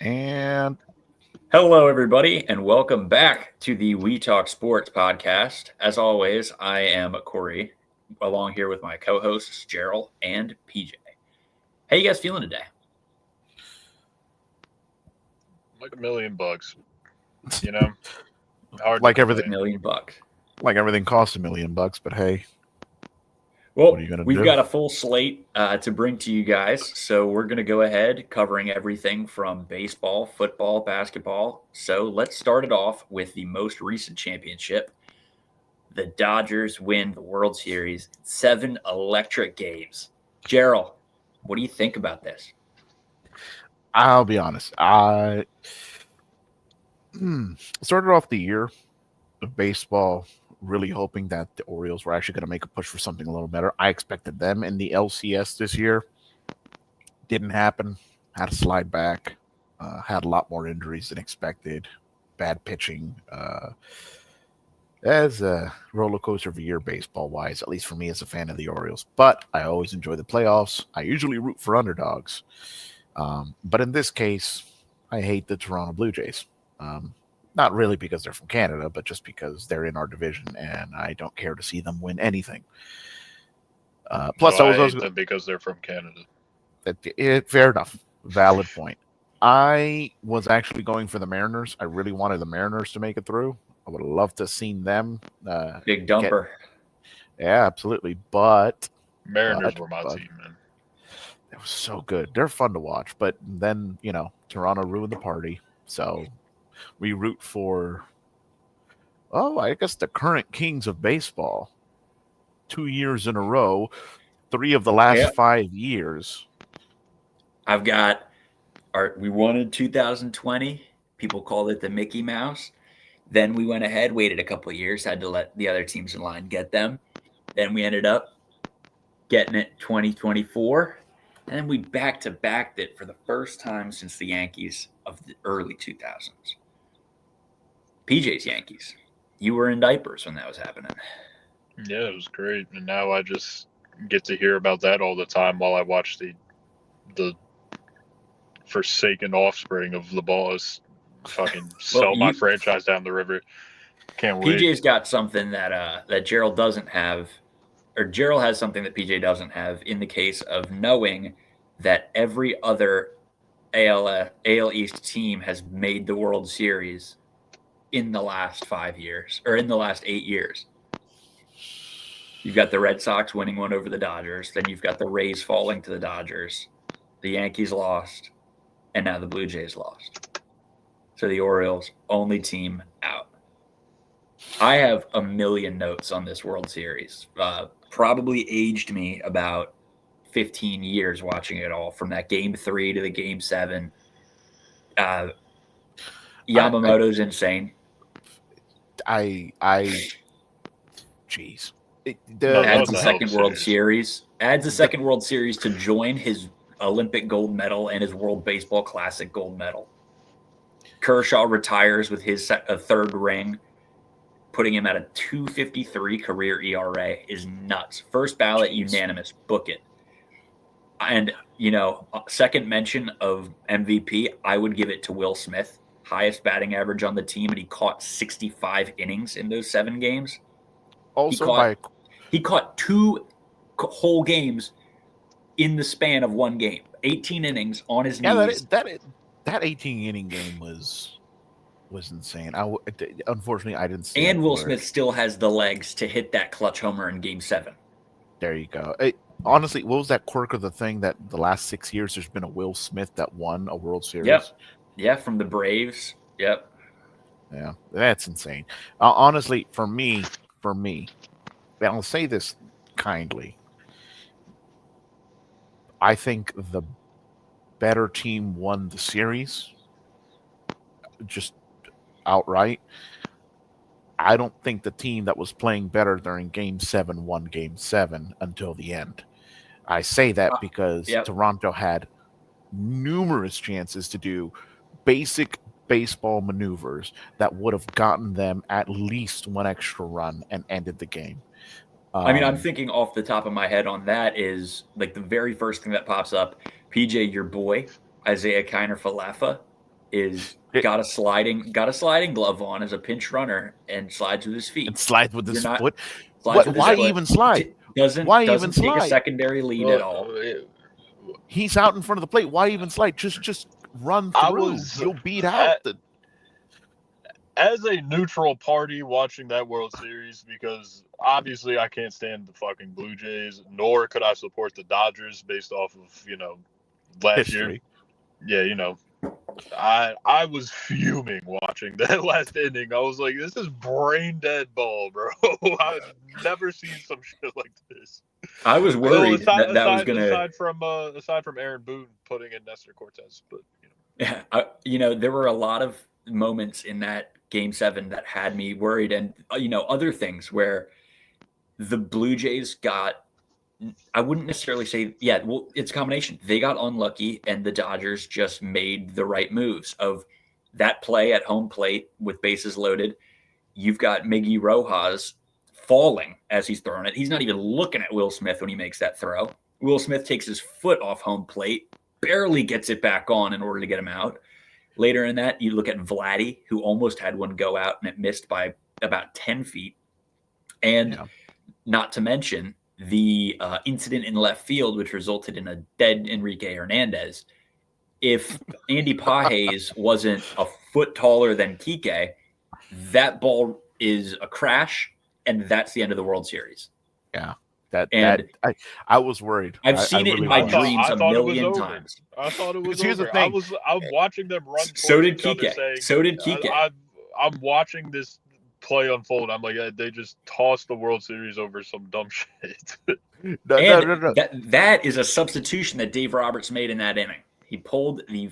And Hello, everybody, and welcome back to the We Talk Sports podcast. As always, I am Corey, along here with my co-hosts Gerald and PJ. How you guys feeling today? Like $1,000,000, you know? Hard to like everything, complain. $1,000,000. like everything costs $1,000,000, but hey, what are Well, you gonna we've do? got a full slate to bring to you guys, so we're going to go ahead covering everything from baseball, football, basketball. So let's start it off with the most recent championship. The Dodgers win the World Series, 7 electric games. Gerald, what do you think about this? I'll be honest. I started off the year of baseball really hoping that the Orioles were actually going to make a push for something a little better. I expected them in the LCS this year. Didn't happen. Had to slide back. Had a lot more injuries than expected. Bad pitching. As a roller coaster of a year baseball wise, at least for me as a fan of the Orioles. But I always enjoy the playoffs. I usually root for underdogs. But in this case, I hate the Toronto Blue Jays. Not really because they're from Canada, but just because they're in our division and I don't care to see them win anything. Plus, Well, I I was hate also them because they're from Canada. fair enough, valid point. I was actually going for the Mariners. I really wanted the Mariners to make it through. I would have loved to have seen them Big get. dumper. Yeah, absolutely. But Mariners but were my but team, man. it was so good. They're fun to watch. But then Toronto ruined the party. So we root for I guess the current kings of baseball. 2 years in a row, three of the last Yeah. 5 years. I've got we won in 2020. People called it the Mickey Mouse. Then we went ahead, waited a couple of years, had to let the other teams in line get them. Then we ended up getting it 2024. And then we back to backed it for the first time since the Yankees of the early 2000s. PJ's Yankees. You were in diapers when that was happening. Yeah, it was great. And now I just get to hear about that all the time while I watch the forsaken offspring of the boss fucking Well, sell my franchise down the river. Can't wait. PJ's got something that Gerald doesn't have, or Gerald has something that PJ doesn't have in the case of knowing that every other AL East team has made the World Series in the last 5 years or in the last 8 years. You've got the Red Sox winning one over the Dodgers, then you've got the Rays falling to the Dodgers, the Yankees lost, and now the Blue Jays lost. So the Orioles, only team out. I have a million notes on this World Series. Probably aged me about 15 years watching it all, from that Game 3 to the Game 7. I, Yamamoto's insane. Jeez. No, that Adds was a a hell of second a World series. Series. Adds a second World Series to join his Olympic gold medal and his World Baseball Classic gold medal. Kershaw retires with his third ring, putting him at a 2.53 career ERA is nuts. First ballot, unanimous. Book it. And, second mention of MVP, I would give it to Will Smith. Highest batting average on the team, and he caught 65 innings in those 7 games. Also, He caught 2 whole games in the span of one game. 18 innings on his knees. that 18-inning game was insane. Unfortunately, I didn't see And it. Will Smith still has the legs to hit that clutch homer in Game 7. There you go. Honestly, what was that quirk of the thing that the last 6 years there's been a Will Smith that won a World Series? Yep. Yeah, from the Braves. Yep. Yeah, that's insane. Honestly, for me, and I'll say this kindly, I think the better team won the series just outright. I don't think the team that was playing better during Game 7 won Game 7 until the end. I say that because Toronto had numerous chances to do basic baseball maneuvers that would have gotten them at least one extra run and ended the game. I'm thinking off the top of my head on that is like the very first thing that pops up. PJ, your boy, Isaiah Kiner Falefa is It- got a sliding glove on as a pinch runner and slides with his feet. And slide with his You're not- foot. Slides with his Why foot. even slide? Doesn't Why even take a slide? secondary lead at all. He's out in front of the plate. Why even slide? Just run through. You'll beat out the. As a neutral party watching that World Series, because obviously I can't stand the fucking Blue Jays, nor could I support the Dodgers based off of, last History. year. I was fuming watching that last inning. I was like, this is brain dead ball, bro. I've never seen some shit like this. I was worried that was going to... Aside from Aaron Boone putting in Nestor Cortez, but, Yeah, there were a lot of moments in that Game 7 that had me worried, and other things where the Blue Jays got, I wouldn't necessarily say, it's a combination. They got unlucky, and the Dodgers just made the right moves. Of that play at home plate with bases loaded, you've got Miggy Rojas falling as he's throwing it. He's not even looking at Will Smith when he makes that throw. Will Smith takes his foot off home plate, barely gets it back on in order to get him out. Later in that, you look at Vladdy, who almost had one go out and it missed by about 10 feet. And not to mention the incident in left field, which resulted in a dead Enrique Hernandez. If Andy Pages wasn't a foot taller than Kike, that ball is a crash, and that's the end of the World Series. Yeah. I was worried. I've seen it in my dreams a million times. I thought it was here's over. the thing. I'm watching them run. So did each other Kike. saying, So did Kike. I'm watching this play unfold. I'm like, they just tossed the World Series over some dumb shit. No. That is a substitution that Dave Roberts made in that inning. He pulled the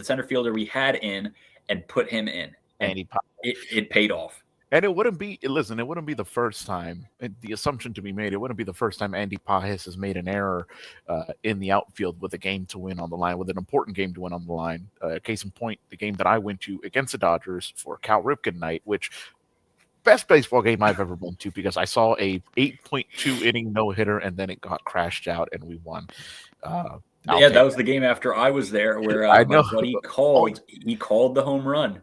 center fielder we had in and put him in, and it paid off. And it wouldn't be the first time. The assumption to be made, it wouldn't be the first time Andy Pages has made an error in the outfield with a game to win on the line, with an important game to win on the line. Case in point, the game that I went to against the Dodgers for Cal Ripken night, which best baseball game I've ever been to, because I saw a 8.2 inning no hitter and then it got crashed out and we won. That was the game after I was there where my buddy called. He called the home run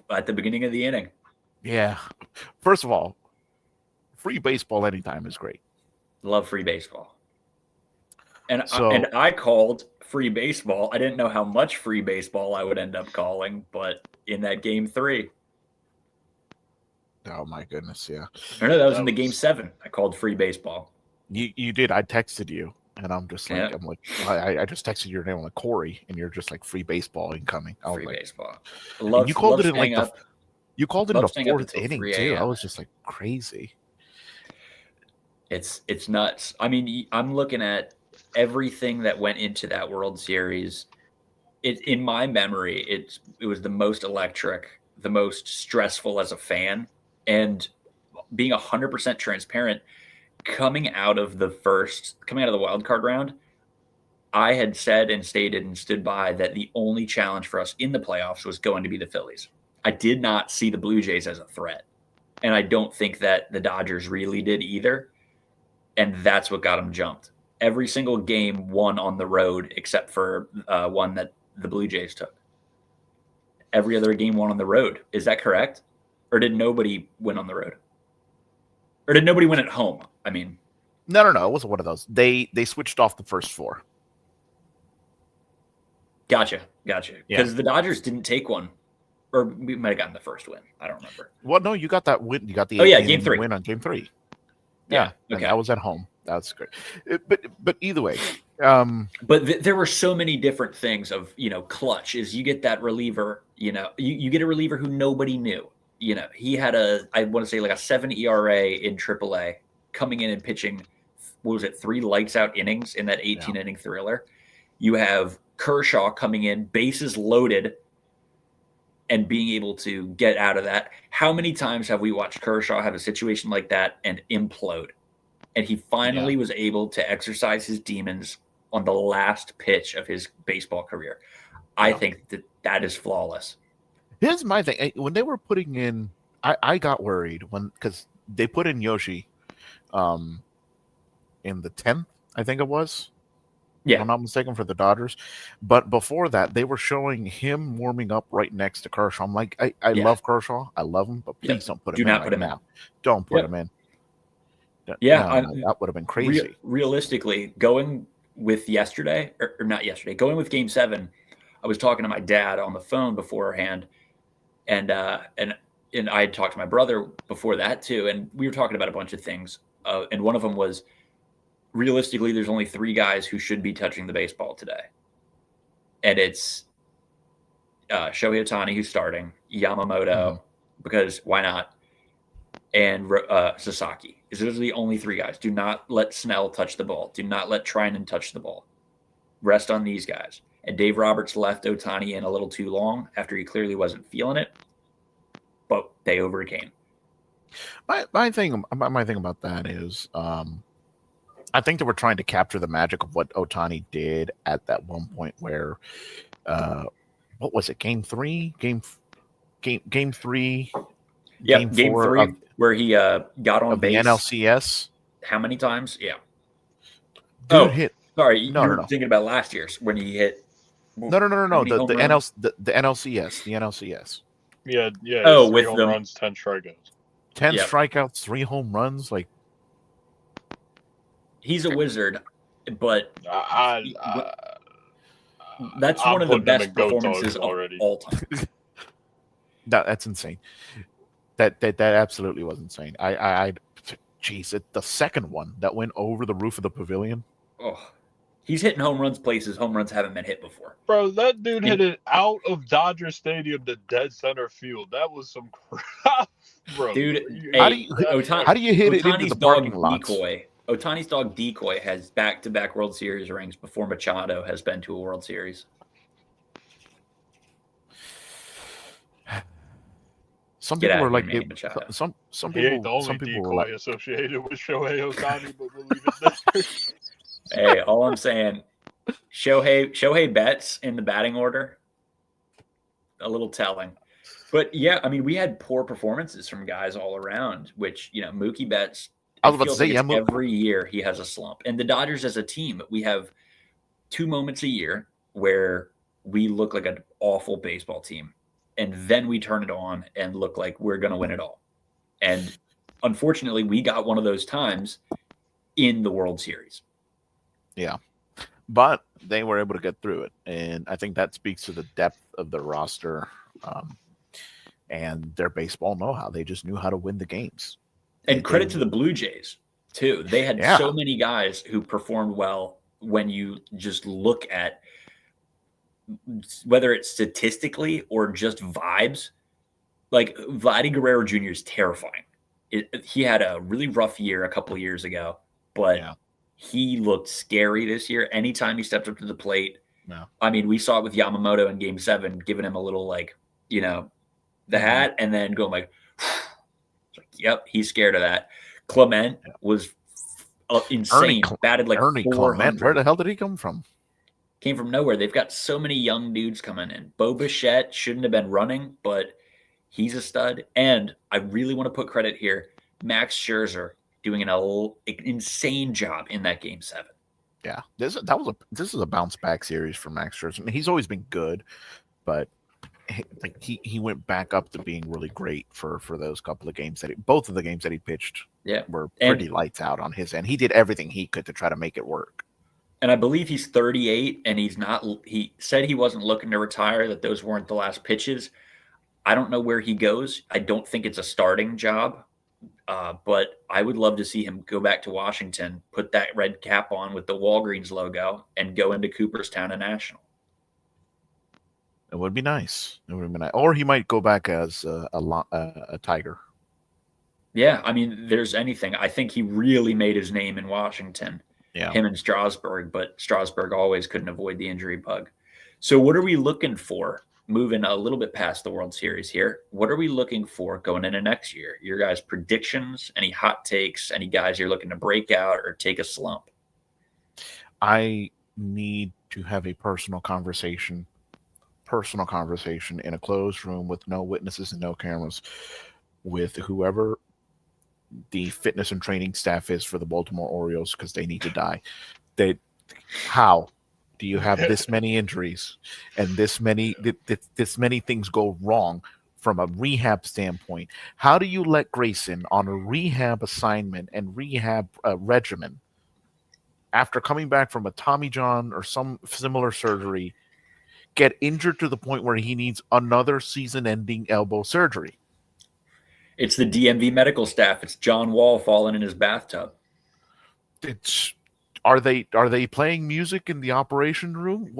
at the beginning of the inning. Yeah. First of all, free baseball anytime is great. Love free baseball. And I called free baseball. I didn't know how much free baseball I would end up calling, but in that Game 3. Oh, my goodness, yeah. No, that was in the Game 7. I called free baseball. You did. I texted you, and I'm just like, I just texted your name, like Corey, and you're just like free baseball incoming. Free baseball. You called it in like you called it in the 4th inning too. I was just like crazy. It's nuts. I mean, I'm looking at everything that went into that World Series. In my memory, it was the most electric, the most stressful as a fan, and being 100% transparent. Coming out of the wild card round, I had said and stated and stood by that the only challenge for us in the playoffs was going to be the Phillies. I did not see the Blue Jays as a threat. And I don't think that the Dodgers really did either. And that's what got them jumped. Every single game won on the road, except for one that the Blue Jays took. Every other game won on the road. Is that correct? Or did nobody win on the road? Or did nobody win at home? I mean, no. It wasn't one of those. They switched off the first 4. Gotcha. Because the Dodgers didn't take one. Or we might have gotten the first win. I don't remember. Well, no, you got that win. You got the Game 3 win on Game 3. Yeah. Okay. I was at home. That's great. But either way. But there were so many different things of, clutch is you get that reliever, you get a reliever who nobody knew. He had I want to say like a 7 ERA in AAA, coming in and pitching, 3 lights out innings in that 18 inning thriller. You have Kershaw coming in, bases loaded, and being able to get out of that. How many times have we watched Kershaw have a situation like that and implode? And he finally was able to exercise his demons on the last pitch of his baseball career. I think that is flawless. Here's my thing. When they were putting in, I got worried because they put in Yoshi in the 10th, I think it was. if Yeah, I'm not mistaken, for the Dodgers. But before that, they were showing him warming up right next to Kershaw. I'm like, I yeah, love Kershaw. I love him, but please yep. don't put Do him in not put right him in. now. Don't put him Yep. in. Yeah, No, no, that would have been crazy. realistically, going with yesterday, or not yesterday, going with Game 7, I was talking to my dad on the phone beforehand, and I had talked to my brother before that too, and we were talking about a bunch of things. And one of them was realistically, there's only 3 guys who should be touching the baseball today, and it's Shohei Ohtani who's starting, Yamamoto because why not, and Sasaki. Because those are the only 3 guys. Do not let Snell touch the ball. Do not let Trinan touch the ball. Rest on these guys. And Dave Roberts left Ohtani in a little too long after he clearly wasn't feeling it, but they overcame. My thing about that is, I think they were trying to capture the magic of what Otani did at that one point where, what was it? Game 3, game 3, Yep, game 4 3 where he got on of the base. NLCS. How many times? Yeah. Dude hit. Sorry, No, you're no. thinking about last year's when he hit. No. The The NLCS. The NLCS. Yeah. Oh, 3 with home them. runs, 10 strikeouts. 10 Yep. strikeouts, 3 home runs. Like, He's a wizard, but that's I'm one of the putting him best in goat performances dogs of already. all time. that's insane. That absolutely was insane. Jeez, the second one that went over the roof of the pavilion. Oh, he's hitting home runs places home runs haven't been hit before. Bro, that dude hit it out of Dodger Stadium to dead center field. That was some crap, bro. Dude, How do you hit it into the parking lots? Otani's dog Decoy has back-to-back World Series rings before Machado has been to a World Series. Some Get people out were of here, like, Manny Machado. some He ain't the people, only some people decoy were like, associated with Shohei Ohtani, but we'll leave it there. Hey, all I'm saying, Shohei bets in the batting order, a little telling. But yeah, I mean, we had poor performances from guys all around, which, Mookie Betts, I was about to say, it's every year he has a slump. And the Dodgers as a team, we have 2 moments a year where we look like an awful baseball team. And then we turn it on and look like we're going to win it all. And unfortunately, we got one of those times in the World Series. Yeah. But they were able to get through it. And I think that speaks to the depth of the roster and their baseball know-how. They just knew how to win the games. And credit to the Blue Jays, too. They had so many guys who performed well when you just look at whether it's statistically or just vibes. Like Vladdy Guerrero Jr. is terrifying. He had a really rough year a couple of years ago, but he looked scary this year. Anytime he stepped up to the plate, I mean, we saw it with Yamamoto in Game 7, giving him a little the hat, and then going like, yep, he's scared of that. Clement was insane. Batted like Ernie 400. Clement. Where the hell did he come from? Came from nowhere. They've got so many young dudes coming in. Bo Bichette shouldn't have been running, but he's a stud. And I really want to put credit here. Max Scherzer doing an insane job in that Game 7. Yeah, this is a bounce back series for Max Scherzer. I mean, he's always been good, but he went back up to being really great for those couple of games both of the games that he pitched were pretty lights out on his end. He did everything he could to try to make it work. And I believe he's 38 and he said he wasn't looking to retire, that those weren't the last pitches. I don't know where he goes. I don't think it's a starting job, but I would love to see him go back to Washington, put that red cap on with the Walgreens logo, and go into Cooperstown and National. It would be nice. Or he might go back as a Tiger. Yeah, I mean, there's anything. I think he really made his name in Washington. Yeah. Him and Strasburg, but Strasburg always couldn't avoid the injury bug. So what are we looking for? Moving a little bit past the World Series here, what are we looking for going into next year? Your guys' predictions, any hot takes, any guys you're looking to break out or take a slump? I need to have a personal conversation in a closed room with no witnesses and no cameras with whoever the fitness and training staff is for the Baltimore Orioles, because they need to die. How do you have this many injuries and this many things go wrong from a rehab standpoint? How do you let Grayson on a rehab assignment and rehab regimen after coming back from a Tommy John or some similar surgery get injured to the point where he needs another season-ending elbow surgery? It's the DMV medical staff. It's John Wall falling in his bathtub. It's are they playing music in the operation room?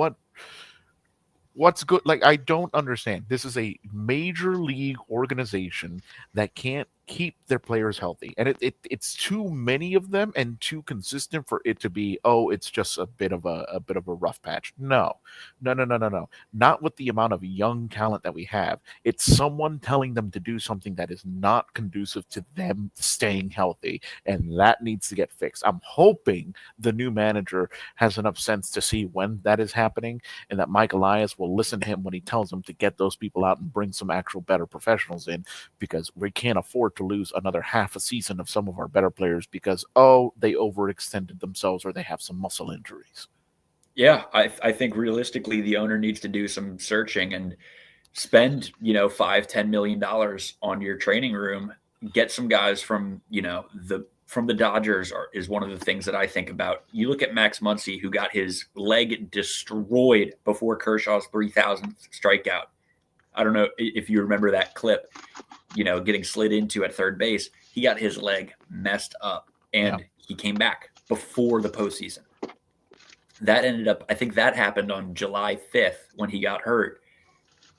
What's good? Like, I don't understand. This is a major league organization that can't keep their players healthy, and it's too many of them and too consistent for it to be, oh, it's just a bit of a rough patch. No, no, no, no, no, no. Not with the amount of young talent that we have. It's someone telling them to do something that is not conducive to them staying healthy, and that needs to get fixed. I'm hoping the new manager has enough sense to see when that is happening, and that Mike Elias will listen to him when he tells him to get those people out and bring some actual better professionals in, because we can't afford to lose another half a season of some of our better players because, oh, they overextended themselves or they have some muscle injuries. Yeah, I think realistically the owner needs to do some searching and spend, $5-10 million on your training room. Get some guys from, the Dodgers is one of the things that I think about. You look at Max Muncy, who got his leg destroyed before Kershaw's 3,000th strikeout. I don't know if you remember that clip, getting slid into at third base. He got his leg messed up, and he came back before the postseason. That ended up, I think that happened on July 5th when he got hurt,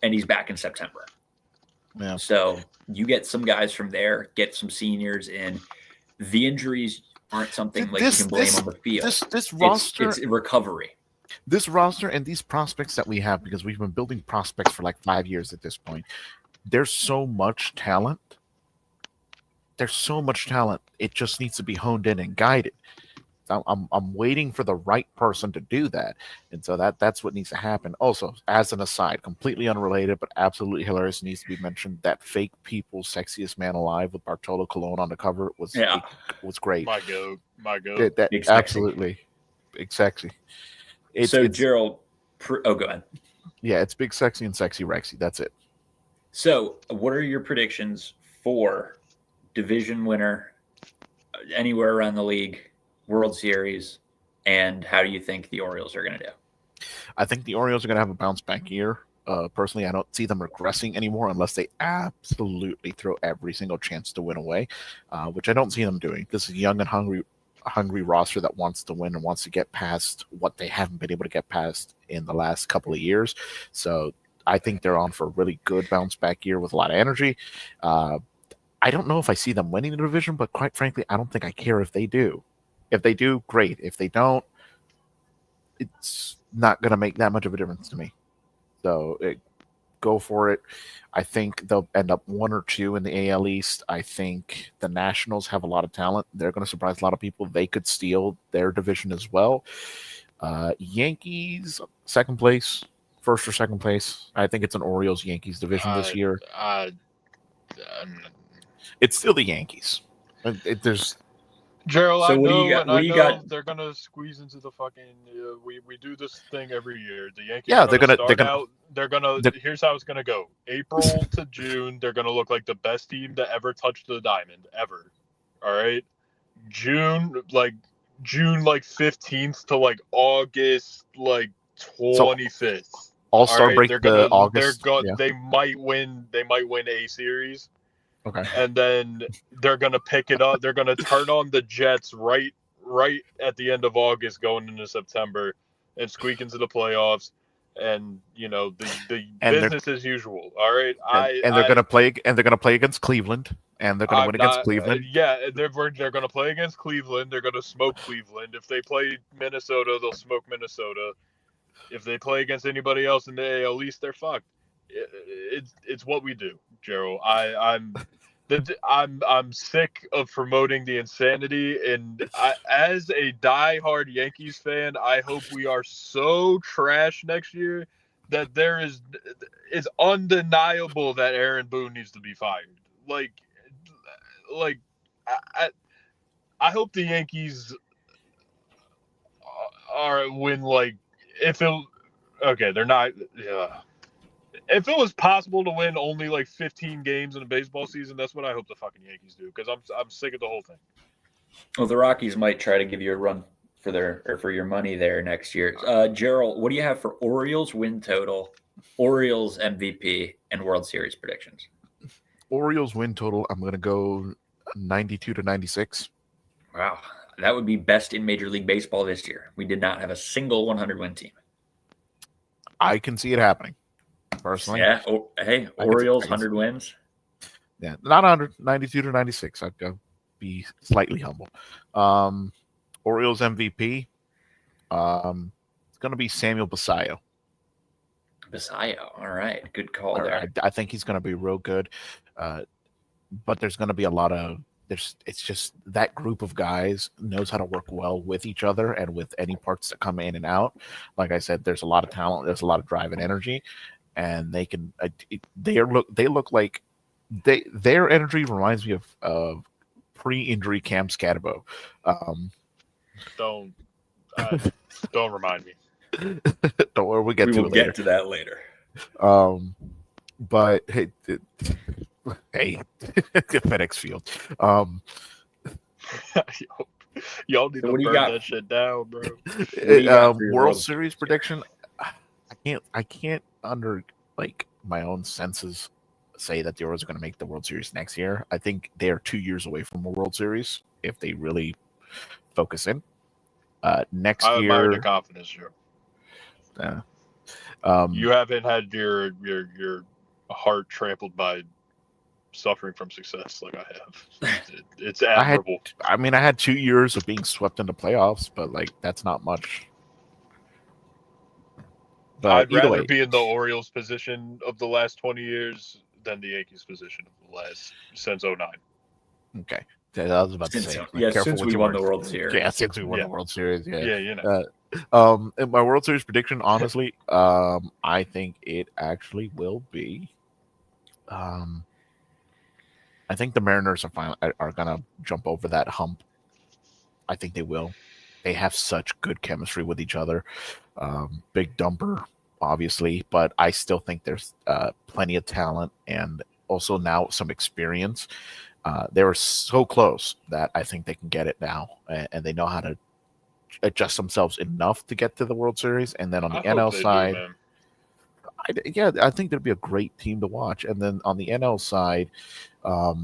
and he's back in September. Yeah. So you get some guys from there, get some seniors in. The injuries aren't something you can blame on the field. This roster, it's recovery. This roster and these prospects that we have, because we've been building prospects for like 5 years at this point. There's so much talent. It just needs to be honed in and guided. I'm waiting for the right person to do that, and so that's what needs to happen. Also, as an aside, completely unrelated but absolutely hilarious, needs to be mentioned, that fake People's Sexiest Man Alive with Bartolo Colon on the cover was great. My goat. That absolutely big sexy. It's Gerald, go ahead. Yeah, it's big sexy and sexy Rexy. That's it. So, what are your predictions for division winner anywhere around the league, World Series, and how do you think the Orioles are going to do? I think the Orioles are going to have a bounce back year. Personally, I don't see them regressing anymore unless they absolutely throw every single chance to win away, which I don't see them doing. This is a young and hungry roster that wants to win and wants to get past what they haven't been able to get past in the last couple of years. So I think they're on for a really good bounce back year with a lot of energy. I don't know if I see them winning the division, but quite frankly, I don't think I care if they do. If they do, great. If they don't, it's not going to make that much of a difference to me. So go for it. I think they'll end up 1 or 2 in the AL East. I think the Nationals have a lot of talent. They're going to surprise a lot of people. They could steal their division as well. Yankees, second place, first or second place. I think it's an Orioles-Yankees division this year. It's still the Yankees. There's Gerald, so I what do know, you got? and What I do you know got? they're gonna squeeze into the fucking. We do this thing every year. The Yankees. Yeah, they're gonna. Here's how it's gonna go. April to June, they're gonna look like the best team to ever touch the diamond ever. All right. June 15th to like August 25th. All-Star break. August. They might win. They might win a series. Okay. And then they're gonna pick it up. They're gonna turn on the Jets right at the end of August, going into September, and squeak into the playoffs. And the business as usual. All right. They're gonna play against Cleveland, and they're gonna win against Cleveland. They're gonna play against Cleveland. They're gonna smoke Cleveland. If they play Minnesota, they'll smoke Minnesota. If they play against anybody else in the AL East, they're fucked. It's what we do, Gerald. I'm sick of promoting the insanity, and as a diehard Yankees fan, I hope we are so trash next year that it's undeniable that Aaron Boone needs to be fired. I hope the Yankees or win like if it. Okay, they're not. Yeah. If it was possible to win only like 15 games in a baseball season, that's what I hope the fucking Yankees do because I'm sick of the whole thing. Well, the Rockies might try to give you a run for your money there next year. Gerald, what do you have for Orioles win total, Orioles MVP, and World Series predictions? Orioles win total, I'm going to go 92 to 96. Wow, that would be best in Major League Baseball this year. We did not have a single 100-win team. I can see it happening, personally. Yeah. Hey, Orioles 100 wins. Yeah, not 100, 92 to 96. I'd go be slightly humble. Orioles MVP. It's going to be Samuel Basallo. Basallo. All right. Good call there. I think he's going to be real good. But there's going to be a lot of it's just that group of guys knows how to work well with each other and with any parts that come in and out. Like I said, there's a lot of talent, there's a lot of drive and energy, and they can they look like their energy reminds me of pre-injury Cam Scatterbo. Don't remind me. Don't worry, we will get to that later. But hey, FedEx Field. Y'all need to burn that shit down, bro. World Series prediction. I can't under like my own senses say that the Orioles are going to make the World Series next year. I think they are 2 years away from a World Series if they really focus in. Next year, I admire the confidence, sure. You haven't had your heart trampled by suffering from success like I have. It's admirable. I had 2 years of being swept into playoffs, but like that's not much. But I'd rather be in the Orioles position of the last 20 years than the Yankees position of the last since 2009. Okay. I was about to say. Since we won the World Series. Yeah, since we won the World Series. Yeah. Yeah, you know. In my World Series prediction, honestly, I think it actually will be. I think the Mariners are gonna jump over that hump. I think they will. They have such good chemistry with each other. Big dumper, obviously, but I still think there's plenty of talent and also now some experience. They were so close that I think they can get it now, and they know how to adjust themselves enough to get to the World Series. And then on the NL side, I think there'd be a great team to watch. And then on the NL side, oh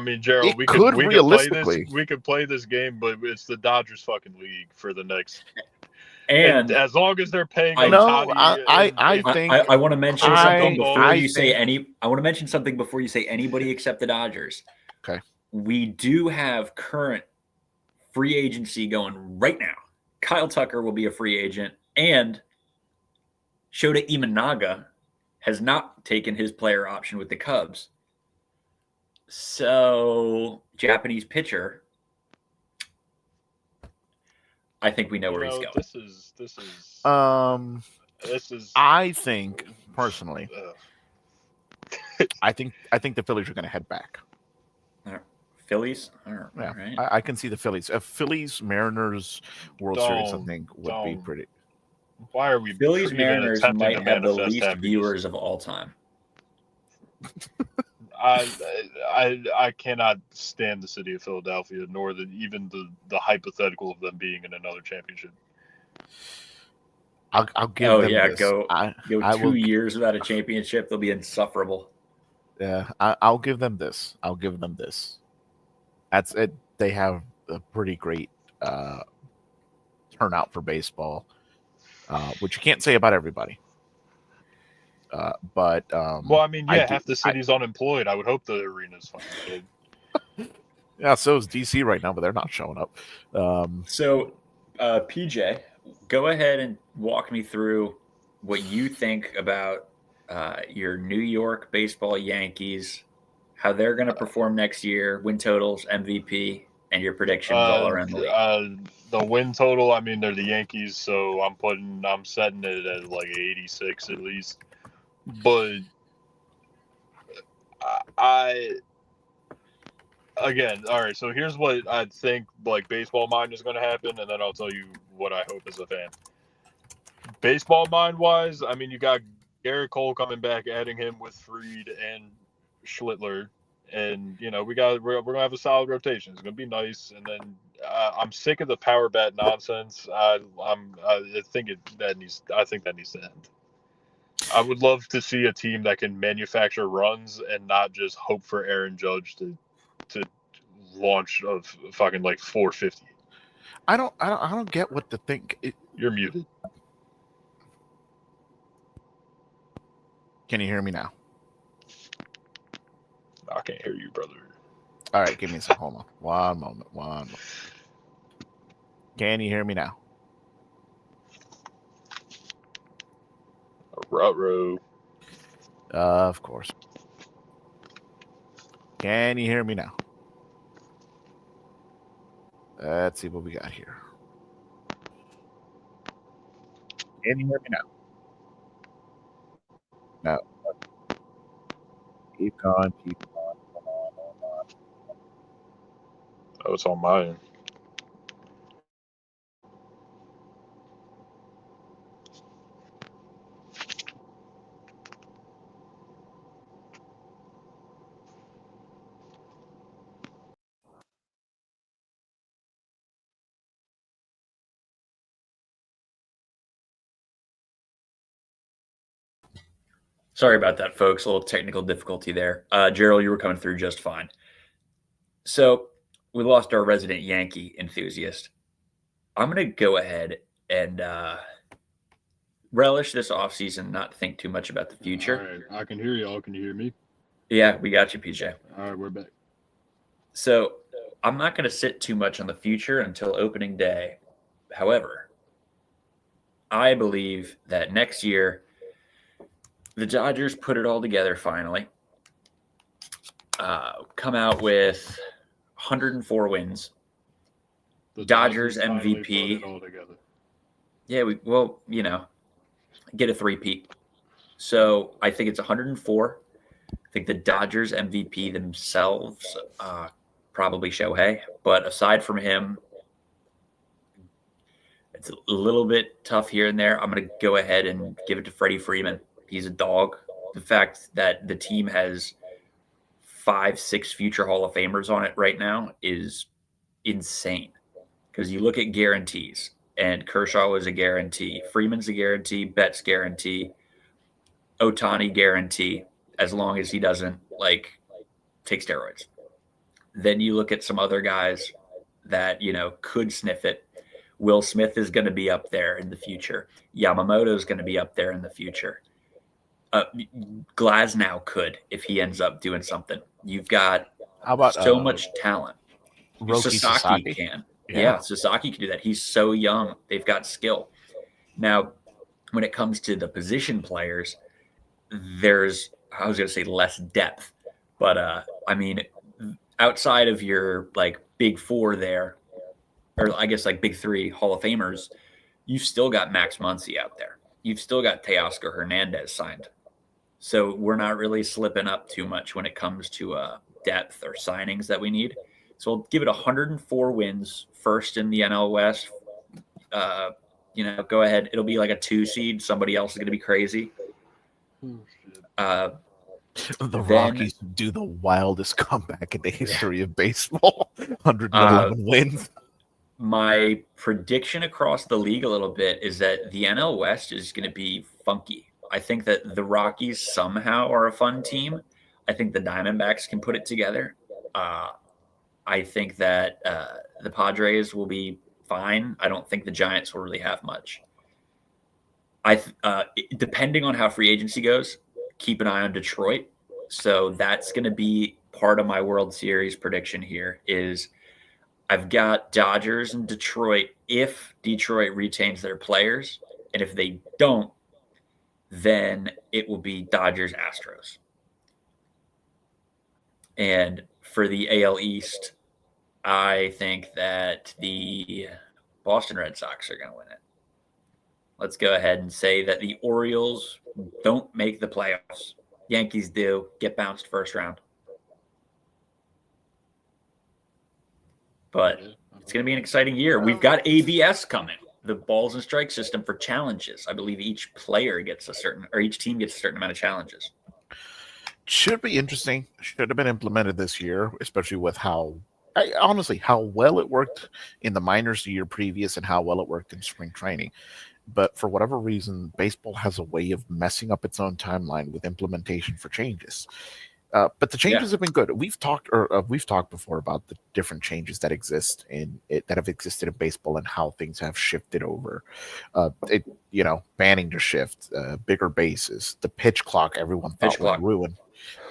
man, Gerald, we could play this game, but it's the Dodgers fucking league for the next. And as long as they're paying, I want to mention something before you say any. I want to mention something before you say anybody except the Dodgers. Okay, we do have current free agency going right now. Kyle Tucker will be a free agent, and Shota Imanaga has not taken his player option with the Cubs. So, Japanese pitcher. I think we know where he's going. This is. I think personally, I think the Phillies are going to head back. Phillies, yeah, right. I can see the Phillies. Phillies Mariners World Series, I think would be pretty. Why are we? Phillies Mariners might have the least viewers of all time. I cannot stand the city of Philadelphia, nor even the hypothetical of them being in another championship. I'll give them this. Go 2 years without a championship, they'll be insufferable. Yeah, I'll give them this. That's it. They have a pretty great turnout for baseball, which you can't say about everybody. But half the city's unemployed. I would hope the arena's fucking good. Yeah, so is DC right now, but they're not showing up. So, PJ, go ahead and walk me through what you think about your New York baseball Yankees, how they're going to perform next year, win totals, MVP, and your predictions all around the league. The win total, they're the Yankees, so I'm setting it at like 86 at least. But again, all right. So here's what I think, like baseball mind is going to happen, and then I'll tell you what I hope as a fan. Baseball mind wise, I mean, you got Garrett Cole coming back, adding him with Fried and Schlittler, and we're gonna have a solid rotation. It's gonna be nice. And then I'm sick of the power bat nonsense. I think that needs to end. I would love to see a team that can manufacture runs and not just hope for Aaron Judge to launch of fucking like 450. I don't get what to think. You're muted. Can you hear me now? I can't hear you, brother. All right, give me some. Hold on. One moment. Can you hear me now? Ruh-roh. Of course. Can you hear me now? Let's see what we got here. Can you hear me now? No. Keep going. Come on. Oh, it's on my end. Sorry about that, folks. A little technical difficulty there. Gerald, you were coming through just fine. So we lost our resident Yankee enthusiast. I'm going to go ahead and relish this offseason, not think too much about the future. All right, I can hear y'all. Can you hear me? Yeah, we got you, PJ. All right, we're back. So I'm not going to sit too much on the future until opening day. However, I believe that next year the Dodgers put it all together finally. Come out with 104 wins. The Dodgers finally MVP. put it all together. Yeah, get a three-peat. So I think it's 104. I think the Dodgers MVP themselves, probably Shohei. But aside from him, it's a little bit tough here and there. I'm going to go ahead and give it to Freddie Freeman. He's a dog. The fact that the team has 5-6 future Hall of Famers on it right now is insane. Because you look at guarantees, and Kershaw was a guarantee. Freeman's a guarantee. Betts guarantee. Ohtani guarantee, as long as he doesn't take steroids. Then you look at some other guys that could sniff it. Will Smith is going to be up there in the future. Yamamoto is going to be up there in the future. Glasnow could if he ends up doing something. You've got How about so much talent. Roki Sasaki can. Yeah, Sasaki can do that. He's so young. They've got skill. Now, when it comes to the position players, there's, I was going to say less depth. But, outside of your, big four there, or I guess big three Hall of Famers, you've still got Max Muncy out there. You've still got Teoscar Hernandez signed. So we're not really slipping up too much when it comes to depth or signings that we need. So I'll give it 104 wins, first in the NL West. Go ahead. It'll be like a 2 seed. Somebody else is going to be crazy. The Rockies do the wildest comeback in the history of baseball. 111 wins. My prediction across the league a little bit is that the NL West is going to be funky. I think that the Rockies somehow are a fun team. I think the Diamondbacks can put it together. I think that the Padres will be fine. I don't think the Giants will really have much. Depending on how free agency goes, keep an eye on Detroit. So that's going to be part of my World Series prediction here is I've got Dodgers and Detroit if Detroit retains their players. And if they don't, then it will be Dodgers Astros. And for the AL East, I think that the Boston Red Sox are going to win it. Let's go ahead and say that the Orioles don't make the playoffs. Yankees do, get bounced first round. But it's going to be an exciting year. We've got ABS coming, the balls and strike system for challenges. I believe each player gets each team gets a certain amount of challenges. Should be interesting. Should have been implemented this year, especially with honestly, how well it worked in the minors the year previous and how well it worked in spring training. But for whatever reason, baseball has a way of messing up its own timeline with implementation for changes. But the changes have been good. We've talked before about the different changes that exist that have existed in baseball and how things have shifted over. Banning to shift, bigger bases, the pitch clock. Everyone thought would ruin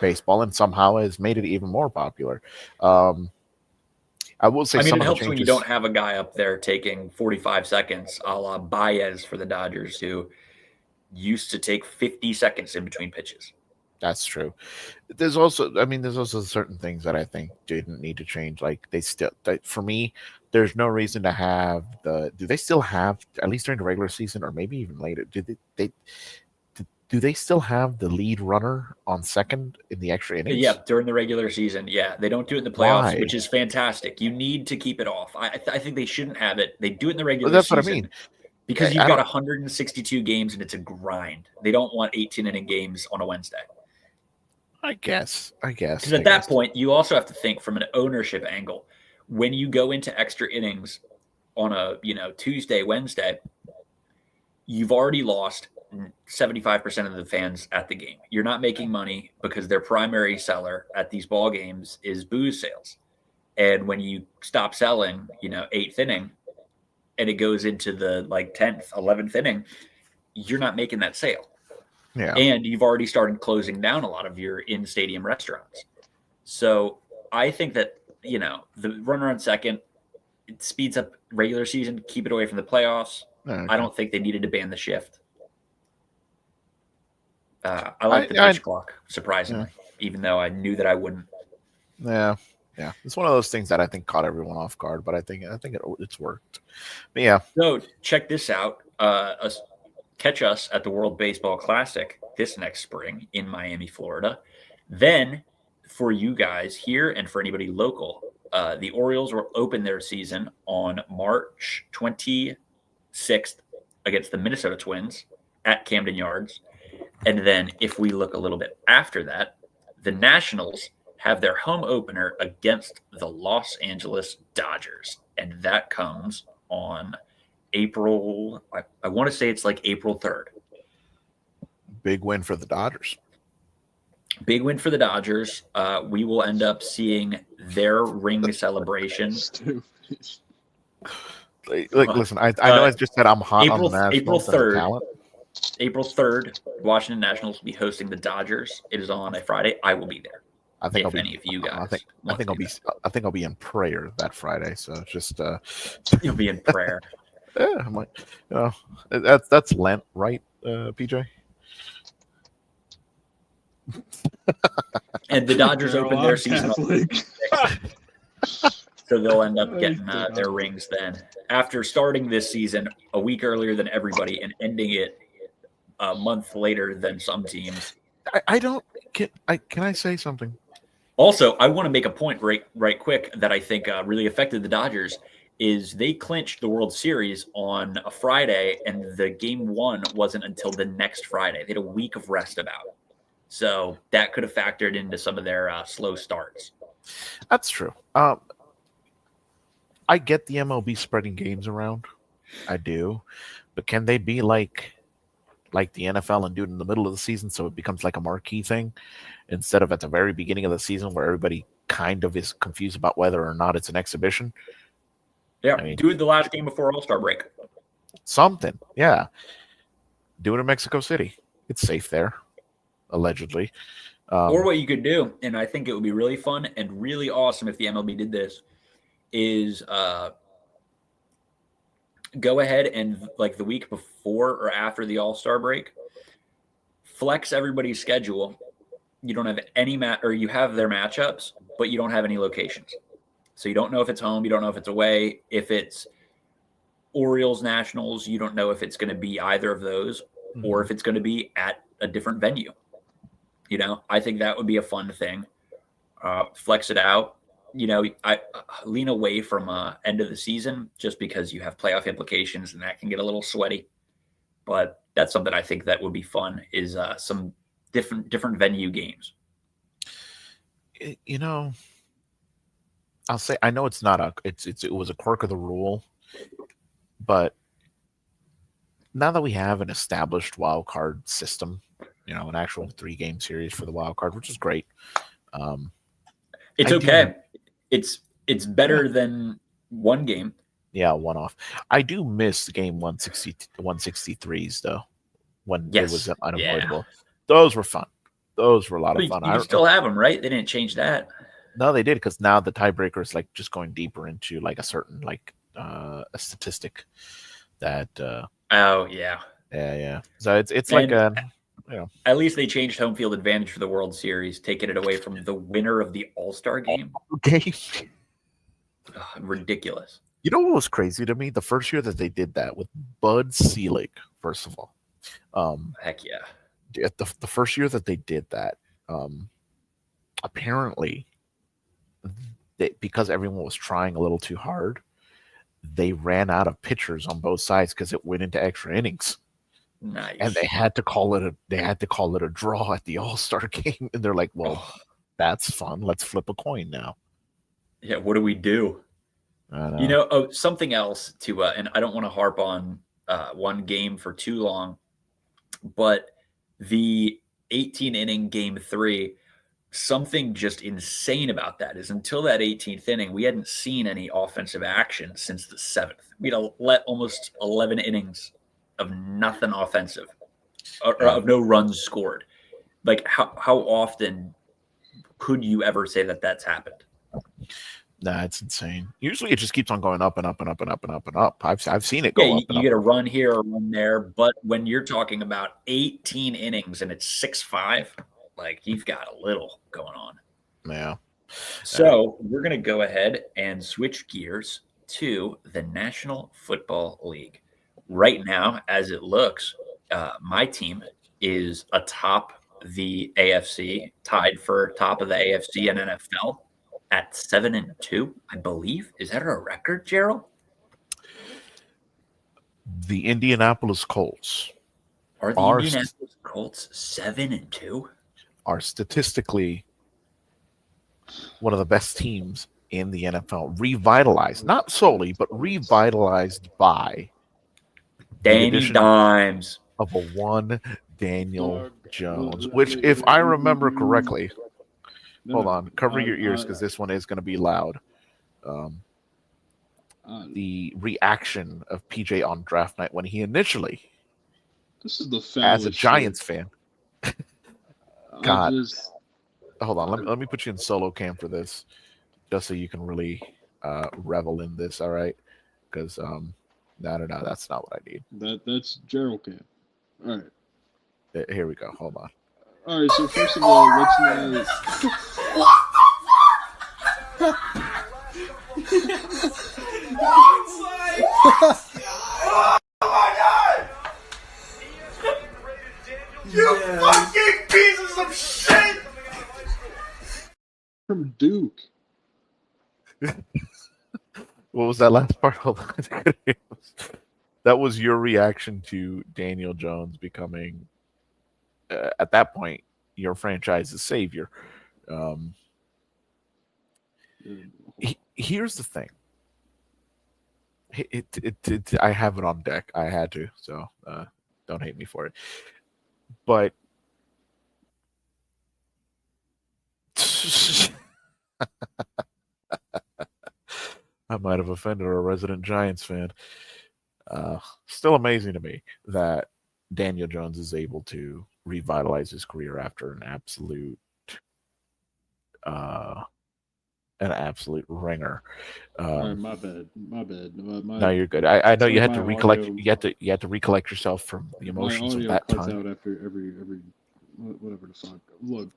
baseball, and somehow has made it even more popular. I will say, it helps when you don't have a guy up there taking 45 seconds, a la Baez for the Dodgers, who used to take 50 seconds in between pitches. That's true. There's also certain things that I think didn't need to change. Like for me, there's no reason to have do they still have, at least during the regular season or maybe even later, do they still have the lead runner on second in the extra innings? Yeah, during the regular season. Yeah, they don't do it in the playoffs, which is fantastic. You need to keep it off. I think they shouldn't have it. They do it in the regular season. That's what I mean. Because you've got 162 games and it's a grind. They don't want 18-inning games on a Wednesday. I guess. Because at that point, you also have to think from an ownership angle. When you go into extra innings on a Tuesday, Wednesday, you've already lost 75% of the fans at the game. You're not making money because their primary seller at these ball games is booze sales. And when you stop selling, 8th inning, and it goes into the 10th, 11th inning, you're not making that sale. Yeah. And you've already started closing down a lot of your in-stadium restaurants. So I think that, the runner on second, it speeds up regular season, keep it away from the playoffs. Okay. I don't think they needed to ban the shift. I like the pitch clock, surprisingly, even though I knew that I wouldn't. Yeah. Yeah. It's one of those things that I think caught everyone off guard, but I think it's worked. But yeah. So check this out. Catch us at the World Baseball Classic this next spring in Miami, Florida. Then for you guys here and for anybody local, the Orioles will open their season on March 26th against the Minnesota Twins at Camden Yards. And then if we look a little bit after that, the Nationals have their home opener against the Los Angeles Dodgers. And that comes on April, I want to say it's April 3rd. Big win for the Dodgers. Big win for the Dodgers. We will end up seeing their ring celebration. Listen, I know I just said I'm hot on the Nationals. April 3rd. April 3rd, Washington Nationals will be hosting the Dodgers. It is on a Friday. I will be there. I think any of you guys. I think I'll be in prayer that Friday. So just you'll be in prayer. Yeah, I'm that's Lent, right, PJ? And the Dodgers open their season, so they'll end up getting their rings then. After starting this season a week earlier than everybody and ending it a month later than some teams. Can I say something? Also, I want to make a point right quick that I think really affected the Dodgers. Is they clinched the World Series on a Friday, and the game 1 wasn't until the next Friday. They had a week of rest about. So that could have factored into some of their slow starts. That's true. I get the MLB spreading games around. I do. But can they be like the NFL and do it in the middle of the season so it becomes like a marquee thing instead of at the very beginning of the season where everybody kind of is confused about whether or not it's an exhibition? Yeah, do it the last game before All-Star break. Something, yeah. Do it in Mexico City. It's safe there, allegedly. Or what you could do, and I think it would be really fun and really awesome if the MLB did this, is go ahead and the week before or after the All-Star break, flex everybody's schedule. You don't have any or you have their matchups, but you don't have any locations. So you don't know if it's home, you don't know if it's away. If it's Orioles, Nationals, you don't know if it's going to be either of those or if it's going to be at a different venue. I think that would be a fun thing. Flex it out. I lean away from end of the season just because you have playoff implications and that can get a little sweaty. But that's something I think that would be fun is some different venue games. I'll say I know it's not it was a quirk of the rule, but now that we have an established wild card system, an actual 3-game series for the wild card, which is great. It's I okay. It's better than one game. Yeah, one off. I do miss game 163s though, when it was unavoidable. Yeah. Those were fun. Those were a lot of fun. You still have them, right? They didn't change that. No, they did, because now the tiebreaker is like just going deeper into like a certain a statistic that. Oh yeah. Yeah. So it's like a. At least they changed home field advantage for the World Series, taking it away from the winner of the All-Star game. Okay. Ridiculous. You know what was crazy to me? The first year that they did that with Bud Selig, first of all. Heck yeah. The first year that they did that, apparently, because everyone was trying a little too hard, they ran out of pitchers on both sides because it went into extra innings. Nice. And they had to call it a draw at the All-Star game, and they're like, "Well, that's fun. Let's flip a coin now." Yeah, what do we do? Something else to, and I don't want to harp on one game for too long, but the 18-inning game 3, something just insane about that is until that 18th inning, we hadn't seen any offensive action since the 7th. We'd let almost 11 innings of nothing offensive, or of no runs scored. Like, how often could you ever say that that's happened? Nah, it's insane. Usually it just keeps on going up and up and up and up and up and up. I've seen it go up. You get a run here, a run there, but when you're talking about 18 innings and it's 6-5, like, you've got a little going on. Yeah. So we're going to go ahead and switch gears to the National Football League. Right now, as it looks, my team is atop the AFC, tied for top of the AFC and NFL at 7-2, I believe. Is that a record, Gerald? The Indianapolis Colts. Are the Indianapolis Colts 7-2? Are statistically one of the best teams in the NFL. Revitalized, not solely, but revitalized by Danny Dimes of a one Daniel Jones, which, if I remember correctly, hold on, cover your ears because this one is going to be loud. The reaction of PJ on draft night when he initially, this is the as a Giants fan, God, hold on, let me put you in solo cam for this, just so you can really revel in this. All right, because no, that's not what I need. That's Gerald cam. All right, here we go. Hold on. All right, so first of all, let's know. Oh my God! You fucking pieces of shit! From Duke. What was that last part? Hold on. That was your reaction to Daniel Jones becoming, at that point, your franchise's savior. Here's the thing. I have it on deck. I had to, so don't hate me for it. But I might have offended a resident Giants fan. Still amazing to me that Daniel Jones is able to revitalize his career after an absolute ringer. Right, my bad. No, you're good. I know you had to recollect. Audio, you had to recollect yourself from the emotions of that cuts time. Out after every whatever the fuck. Look,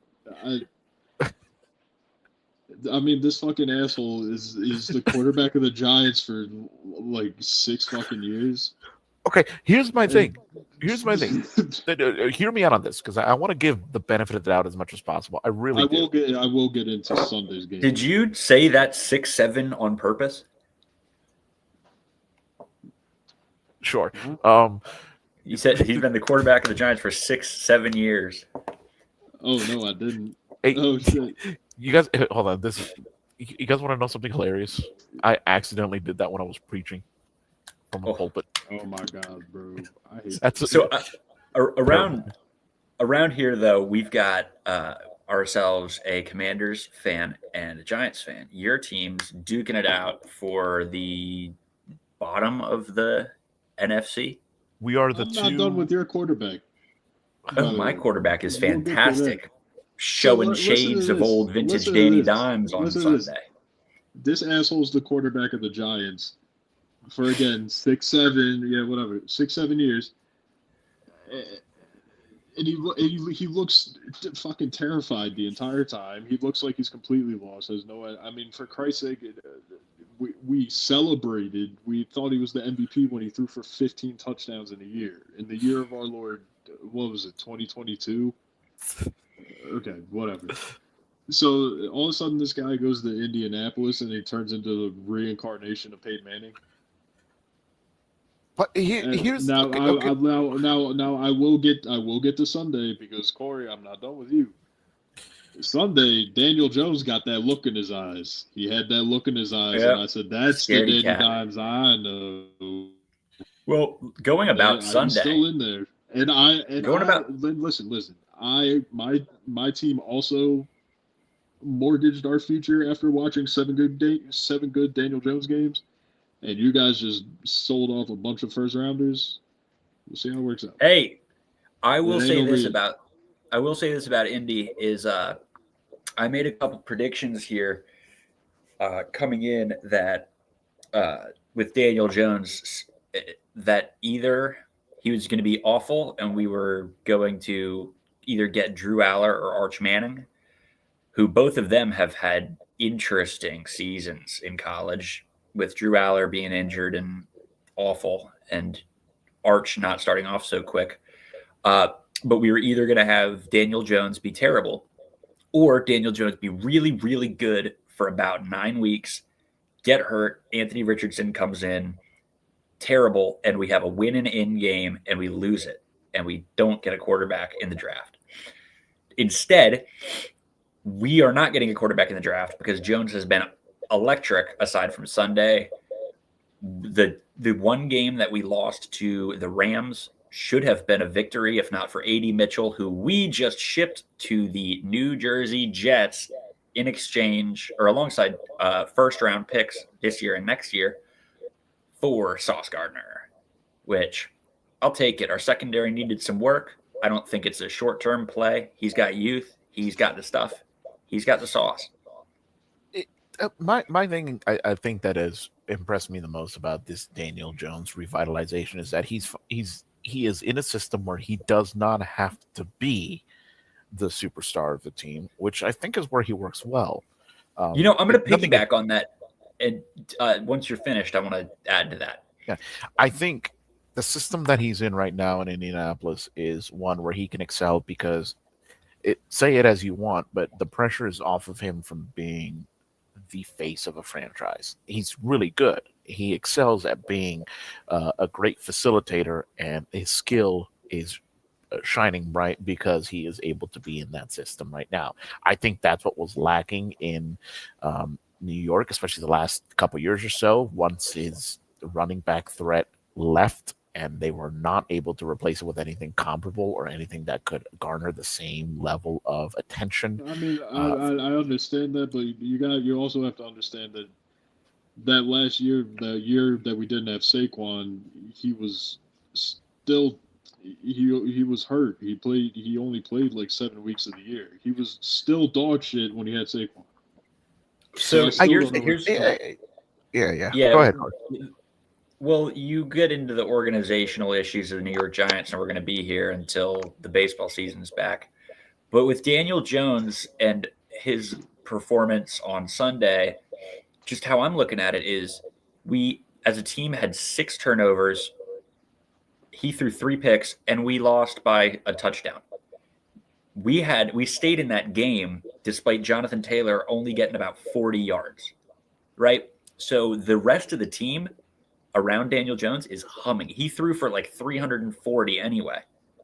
I mean, this fucking asshole is the quarterback of the Giants for like 6 fucking years. Okay, here's my thing. Here's my thing. Hear me out on this because I want to give the benefit of the doubt as much as possible. I really do. I will get into Sunday's game. Did you say that 6-7 on purpose? Sure. You said he's been the quarterback of the Giants for 6-7 years. Oh no, I didn't. Hey, Oh shit. you guys, hold on. You guys want to know something hilarious? I accidentally did that when I was preaching from a pulpit. Oh my god, bro. I hate That's So around here, though, we've got ourselves a Commanders fan and a Giants fan. Your team's duking it out for the bottom of the NFC. we are the I'm two. not done with your quarterback. Oh, my quarterback is We'll get to that. fantastic, showing listen to shades of this. old vintage Listen to Danny this. Dimes on Listen to this. Sunday. This asshole's the quarterback of the Giants for again 6-7, yeah, whatever, 6-7 years, and he looks fucking terrified the entire time. He looks like he's completely lost. Has no, I mean, for Christ's sake, we celebrated. We thought he was the MVP when he threw for 15 touchdowns in a year. In the year of our Lord, what was it, 2022? Okay, whatever. So all of a sudden, this guy goes to Indianapolis and he turns into the reincarnation of Peyton Manning. But here's now, okay. now I will get to Sunday because Corey, I'm not done with you. Sunday, Daniel Jones got that look in his eyes. He had that look in his eyes, Yep. and I said, "That's Scaredy the Danny cat. Dimes I know." Well, going about I'm Sunday, still in there, listen. My team also mortgaged our future after watching seven good Daniel Jones games, and you guys just sold off a bunch of first rounders. We'll see how it works out. hey, I will It ain't say over this yet. about Indy is I made a couple predictions here coming in that with Daniel Jones that either he was going to be awful and we were going to either get Drew Aller or Arch Manning, who both of them have had interesting seasons in college, with Drew Aller being injured and awful and Arch not starting off so quick. But we were either going to have Daniel Jones be terrible or Daniel Jones be really, really good for about 9 weeks, get hurt, Anthony Richardson comes in, terrible, and we have a win and in game and we lose it and we don't get a quarterback in the draft. Instead, we are not getting a quarterback in the draft because Jones has been electric aside from Sunday. The one game that we lost to the Rams should have been a victory if not for A.D. Mitchell, who we just shipped to the New Jersey Jets in exchange or alongside first-round picks this year and next year for Sauce Gardner, which I'll take it. Our secondary needed some work. I don't think it's a short-term play. He's got youth. He's got the stuff. He's got the sauce. My thing, I think that has impressed me the most about this Daniel Jones revitalization is that he is in a system where he does not have to be the superstar of the team, which I think is where he works well. I'm going to piggyback on that, and once you're finished, I want to add to that. Yeah, I think the system that he's in right now in Indianapolis is one where he can excel because say it as you want, but the pressure is off of him from being the face of a franchise. He's really good. He excels at being a great facilitator, and his skill is shining bright because he is able to be in that system right now. I think that's what was lacking in New York, especially the last couple of years or so, once his running back threat left and they were not able to replace it with anything comparable or anything that could garner the same level of attention. I mean, I understand that, but you also have to understand that last year, the year that we didn't have Saquon, he was still he was hurt. He only played like 7 weeks of the year. He was still dog shit when he had Saquon. So here's yeah. Go ahead. Well, you get into the organizational issues of the New York Giants, and we're going to be here until the baseball season is back. But with Daniel Jones and his performance on Sunday, just how I'm looking at it is we, as a team, had 6 turnovers. he threw 3 picks, and we lost by a touchdown. We stayed in that game despite Jonathan Taylor only getting about 40 yards, right? So the rest of the team around Daniel Jones is humming. He threw for like 340 anyway.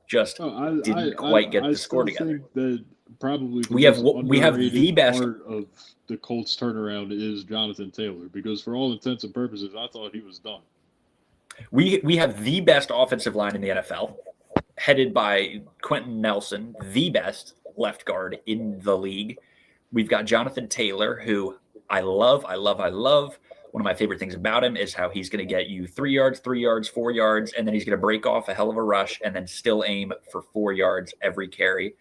Just didn't quite get the score together. I think that probably the We have underrated the best part of the Colts turnaround is Jonathan Taylor, because for all intents and purposes, I thought he was done. We have the best offensive line in the NFL, headed by Quentin Nelson, the best left guard in the league. We've got Jonathan Taylor, who I love. One of my favorite things about him is how he's going to get you 3 yards, 4 yards, and then he's going to break off a hell of a rush and then still aim for 4 yards every carry.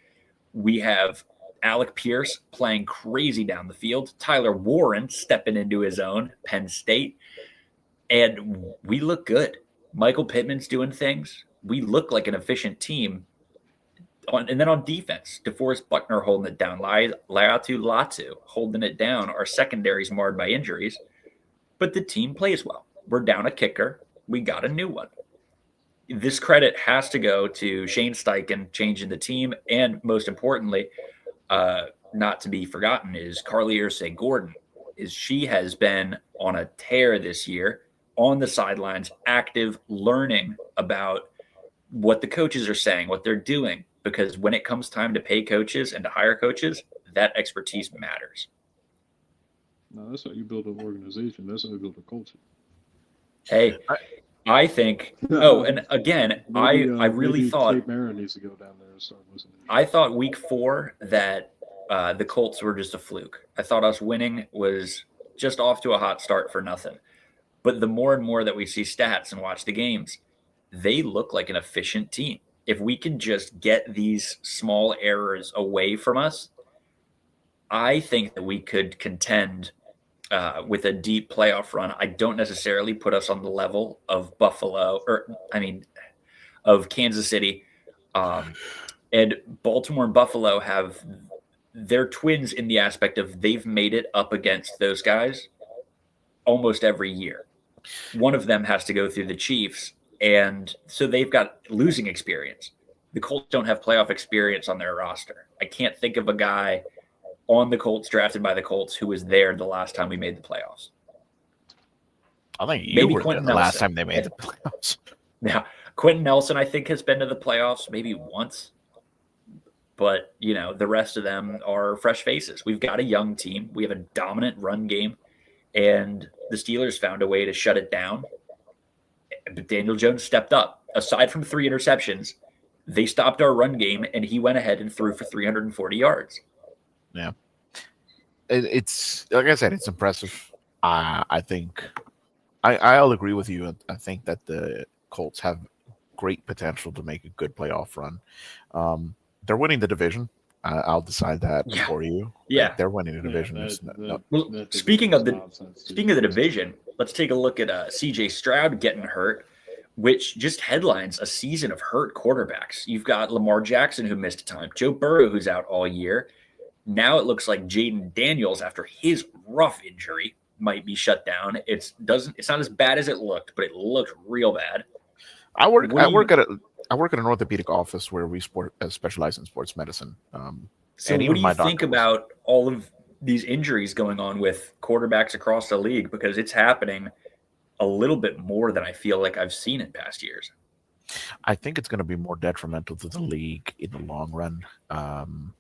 We have Alec Pierce playing crazy down the field, Tyler Warren stepping into his own, Penn State, and we look good. Michael Pittman's doing things. We look like an efficient team. And then on defense, DeForest Buckner holding it down, Latu holding it down. Our secondary's marred by injuries, but the team plays well. We're down a kicker. We got a new one. This credit has to go to Shane Steichen changing the team, and most importantly, not to be forgotten, is Carly Ursay-Gordon. She has been on a tear this year, on the sidelines, active, learning about what the coaches are saying, what they're doing, because when it comes time to pay coaches and to hire coaches, that expertise matters. No, that's how you build an organization. That's how you build a culture. Hey, I think. Oh, and again, maybe, I really thought Kate Mara needs to go down there and start listening. I thought week 4 that the Colts were just a fluke. I thought us winning was just off to a hot start for nothing. But the more and more that we see stats and watch the games, they look like an efficient team. If we can just get these small errors away from us, I think that we could contend with a deep playoff run. I don't necessarily put us on the level of of Kansas City. And Baltimore and Buffalo have their twins in the aspect of they've made it up against those guys almost every year. One of them has to go through the Chiefs, and so they've got losing experience. The Colts don't have playoff experience on their roster. I can't think of a guy on the Colts, drafted by the Colts, who was there the last time we made the playoffs. I think you were there the last time they made the playoffs. Yeah, Quentin Nelson, I think, has been to the playoffs maybe once. But, the rest of them are fresh faces. We've got a young team. We have a dominant run game. And the Steelers found a way to shut it down. But Daniel Jones stepped up. Aside from 3 interceptions, they stopped our run game, and he went ahead and threw for 340 yards. Yeah. It's like I said, it's impressive. I think I'll agree with you. I think that the Colts have great potential to make a good playoff run. They're winning the division. I'll decide that for you. Yeah, they're winning the division. Speaking of the division, let's take a look at CJ Stroud getting hurt, which just headlines a season of hurt quarterbacks. You've got Lamar Jackson, who missed time, Joe Burrow, who's out all year. Now it looks like Jaden Daniels, after his rough injury, might be shut down. It's not as bad as it looked, but it looked real bad. I work at an orthopedic office where we specialize in sports medicine. So what do you think about all of these injuries going on with quarterbacks across the league? Because it's happening a little bit more than I feel like I've seen in past years. I think it's going to be more detrimental to the league in the long run,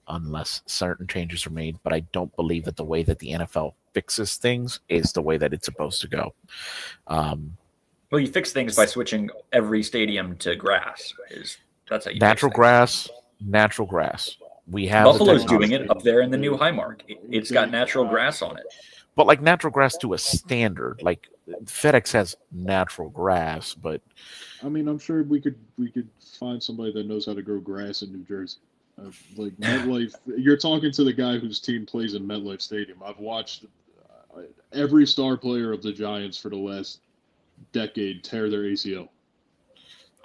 unless certain changes are made. But I don't believe that the way that the NFL fixes things is the way that it's supposed to go. Well, you fix things by switching every stadium to grass. That's how you natural grass. We have Buffalo's doing it up there in the new Highmark. It's got natural grass on it. But like natural grass to a standard, like FedEx has natural grass, but I mean, I'm sure we could find somebody that knows how to grow grass in New Jersey. Like MetLife, you're talking to the guy whose team plays in MetLife Stadium. I've watched every star player of the Giants for the last decade tear their ACL.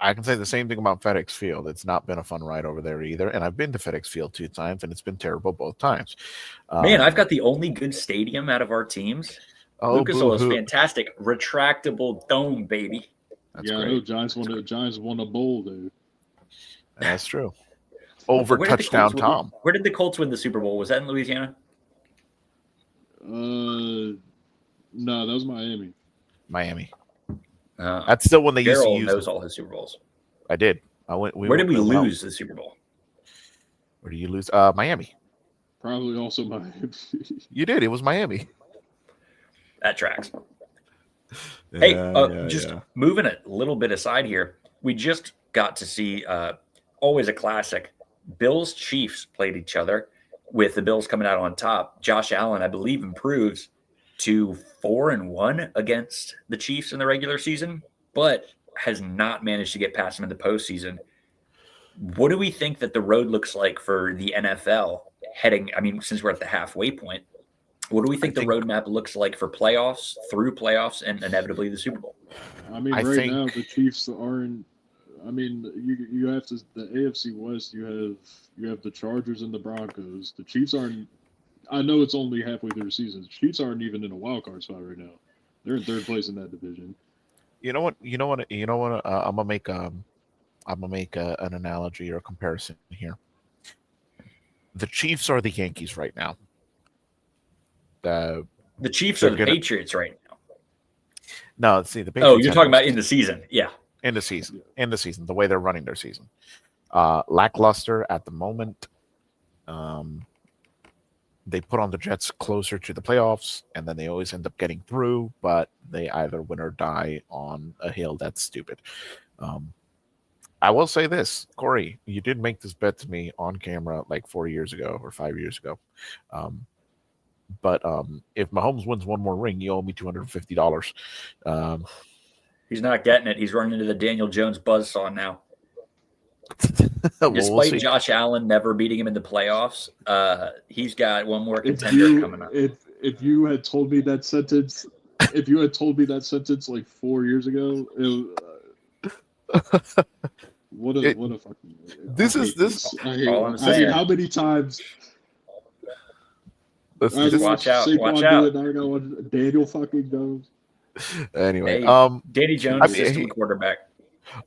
I can say the same thing about FedEx Field. It's not been a fun ride over there either. And I've been to FedEx Field 2 times, and it's been terrible both times. Man, I've got the only good stadium out of our teams. Lucas Oil's fantastic. Retractable dome, baby. That's I know great. Giants won a bowl, dude. That's true. Over Where did the touchdown Colts win- Tom. Where did the Colts win the Super Bowl? Was that in Louisiana? No, that was Miami. Miami. That's still when they used to Gerald use. knows all his Super Bowls. I did. I went. Where did we went out. lose the Super Bowl? Where did you lose? Miami. Probably also Miami. You did. It was Miami. That tracks. Hey, yeah. moving a little bit aside here, we just got to see always a classic. Bills Chiefs played each other with the Bills coming out on top. Josh Allen, I believe, improves to 4-1 against the Chiefs in the regular season, but has not managed to get past them in the postseason. What do we think that the road looks like for the NFL heading? I mean, since we're at the halfway point, what do we think the roadmap looks like for playoffs, through playoffs, and inevitably the Super Bowl? I mean, right now the Chiefs aren't. I mean, you have to the AFC West. You have the Chargers and the Broncos. The Chiefs aren't. I know it's only halfway through the season. The Chiefs aren't even in a wild card spot right now. They're in third place in that division. You know what? I'm gonna make an analogy or a comparison here. The Chiefs are the Yankees right now. The Chiefs are the Patriots right now. No, see the Patriots. Oh, you're talking about in the season, yeah. In the season, the way they're running their season, lackluster at the moment. They put on the Jets closer to the playoffs, and then they always end up getting through, but they either win or die on a hill that's stupid. I will say this, Corey, you did make this bet to me on camera like 4 years ago or 5 years ago. But if Mahomes wins one more ring, you owe me $250. He's not getting it. He's running into the Daniel Jones buzzsaw now. Despite Josh Allen never beating him in the playoffs, he's got one more contender coming up. If you had told me that sentence, like 4 years ago, what a fucking. All I'm saying. I mean, how many times? Watch out! Watch out! I got one. Daniel fucking Jones. Anyway, Danny Jones is system quarterback.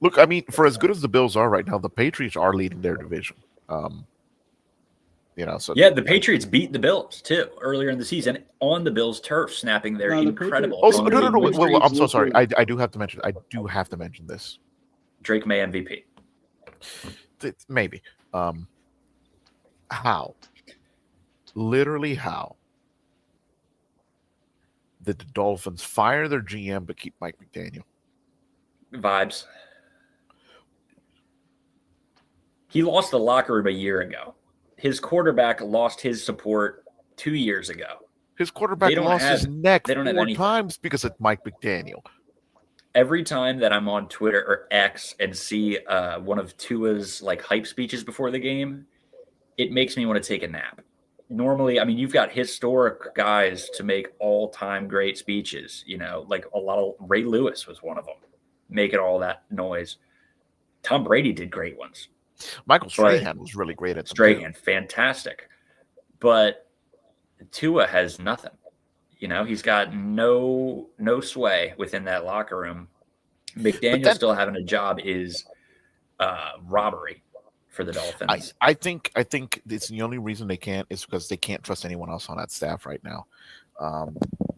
Look, I mean, for as good as the Bills are right now, the Patriots are leading their division. So the Patriots beat the Bills too earlier in the season on the Bills' turf, snapping their incredible. No. Well, I'm so sorry. I do have to mention. This. Drake May MVP. Maybe. How? Literally, how did the Dolphins fire their GM but keep Mike McDaniel? Vibes. He lost the locker room a year ago. His quarterback lost his support 2 years ago. His quarterback lost his neck 4 times because of Mike McDaniel. Every time that I'm on Twitter or X and see one of Tua's hype speeches before the game, it makes me want to take a nap. Normally, I mean, you've got historic guys to make all-time great speeches. Like a lot of Ray Lewis was one of them, making all that noise. Tom Brady did great ones. Michael Strahan was really great at Strahan, fantastic. But Tua has nothing. He's got no sway within that locker room. McDaniel still having a job is robbery for the Dolphins. I think it's the only reason they can't is because they can't trust anyone else on that staff right now.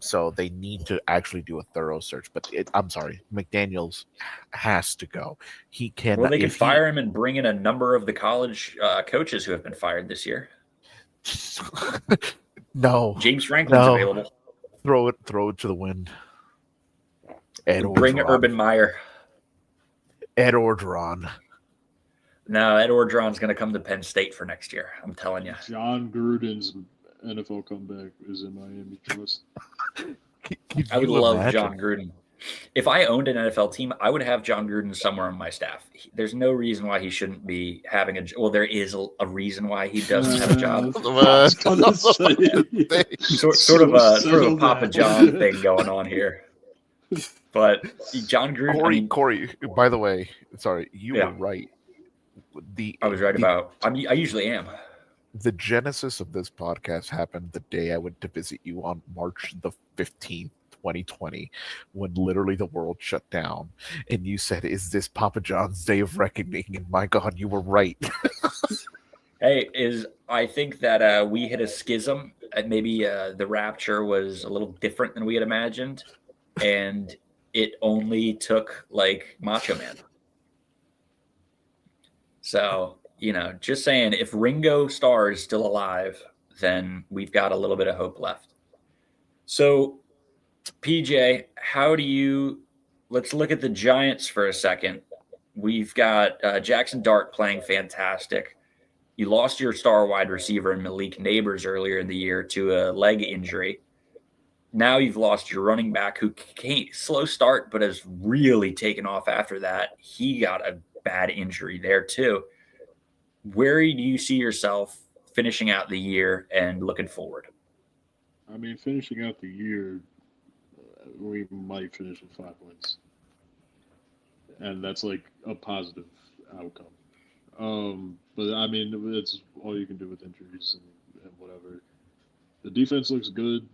So they need to actually do a thorough search. But I'm sorry, McDaniels has to go. He can. Well, they can fire him and bring in a number of the college coaches who have been fired this year. No, James Franklin's available. Throw it to the wind. Bring Urban Meyer. Ed Orgeron. No, Ed Orgeron's going to come to Penn State for next year. I'm telling you. John Gruden's NFL comeback is in Miami. Trust. I would love John Gruden. If I owned an NFL team, I would have John Gruden somewhere on my staff. There's no reason why he shouldn't be having a. Well, there is a reason why he doesn't have a job. Sort of a Papa John thing going on here. But John Gruden. Corey. By the way, sorry, you were right. I was right about. I usually am. The genesis of this podcast happened the day I went to visit you on March the 15th, 2020 when literally the world shut down, and you said, "Is this Papa John's day of reckoning?" And my God, you were right. Hey, I think that we hit a schism. Maybe the rapture was a little different than we had imagined, and it only took like Macho Man. So, just saying, if Ringo Starr is still alive, then we've got a little bit of hope left. So, PJ, let's look at the Giants for a second. We've got Jackson Dart playing fantastic. You lost your star wide receiver in Malik Neighbors earlier in the year to a leg injury. Now you've lost your running back who can't slow start, but has really taken off after that. He got a bad injury there too. Where do you see yourself finishing out the year and looking forward? I mean, finishing out the year, we might finish with 5 wins, and that's like a positive outcome. But I mean, it's all you can do with injuries and whatever. The defense looks good.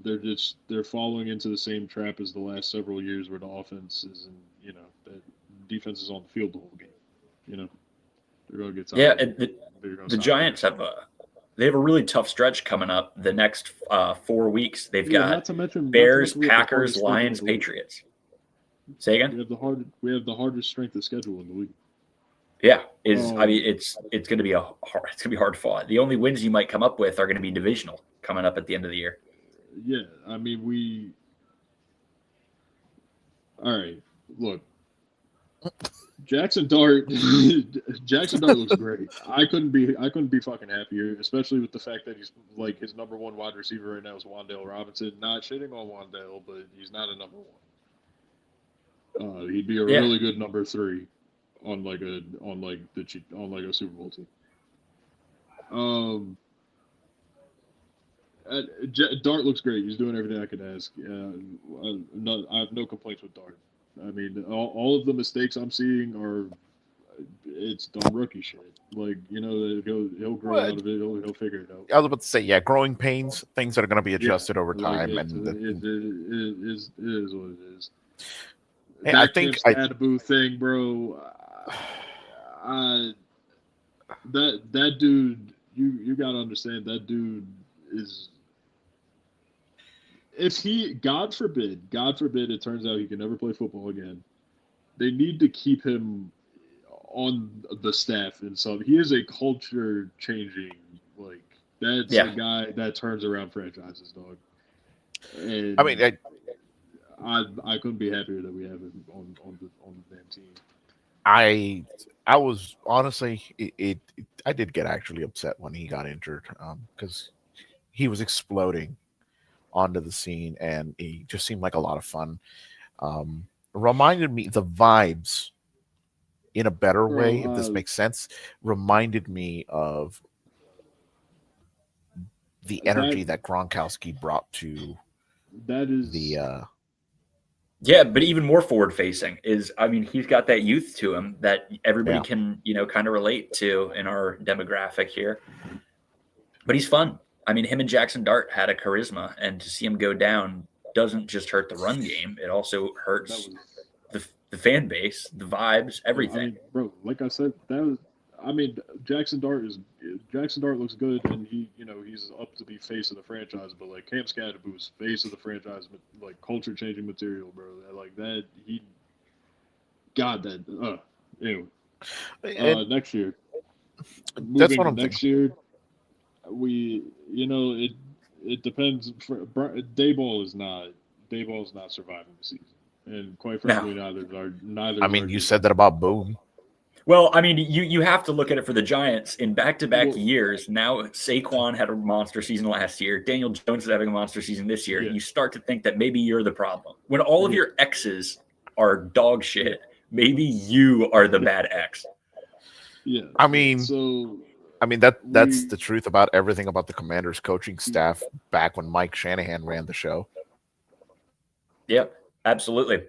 They're falling into the same trap as the last several years where the offense isn't, that defense is on the field the whole game. They're gonna get tired. Yeah, the Giants have a really tough stretch coming up the next 4 weeks. They've got Bears, Packers, Lions, Patriots. Say again? We have the hardest strength of schedule in the league. Yeah, it's going to be hard fought. The only wins you might come up with are going to be divisional coming up at the end of the year. Yeah, I mean all right, look. Jackson Dart looks great. I couldn't be fucking happier, especially with the fact that he's like his number one wide receiver right now is Wan'Dale Robinson. Not shitting on Wan'Dale, but he's not a number one. He'd be a really good number 3 on like a Super Bowl team. Dart looks great. He's doing everything I could ask. I have no complaints with Dart. I mean, all of the mistakes I'm seeing it's dumb rookie shit. Like, he'll grow out of it. He'll figure it out. I was about to say, yeah, growing pains, things that are going to be adjusted over time. It is what it is. Hey, I think Adabu thing, bro. That dude, you gotta understand, that dude is. If he, God forbid, it turns out he can never play football again, they need to keep him on the staff. And so he is a culture changing, like, that's a guy that turns around franchises, dog. And I mean, I couldn't be happier that we have him on the damn team. I was honestly, I did get actually upset when he got injured because he was exploding onto the scene, and he just seemed like a lot of fun. Reminded me, the vibes, in a better way, if this makes sense, reminded me of the energy that Gronkowski brought to the. Yeah, but even more forward facing is, I mean, he's got that youth to him that everybody can, kind of relate to in our demographic here. But he's fun. I mean, him and Jackson Dart had a charisma, and to see him go down doesn't just hurt the run game. It also hurts the fan base, the vibes, everything. I mean, bro, like I said, Jackson Dart looks good, and he's up to be face of the franchise. But like Cam Scadaboo's face of the franchise, like culture changing material, bro. Like that, anyway. Next year, that's what I'm next thinking. year. It depends. Dayball is not surviving the season, and quite frankly, neither. I mean, you said that about Boone. Well, I mean, you have to look at it for the Giants in back-to-back years. Now, Saquon had a monster season last year. Daniel Jones is having a monster season this year. Yeah. You start to think that maybe you're the problem. When all of your exes are dog shit, maybe you are the bad ex. Yeah. I mean, that's the truth about everything about the Commanders coaching staff back when Mike Shanahan ran the show. Yep, absolutely.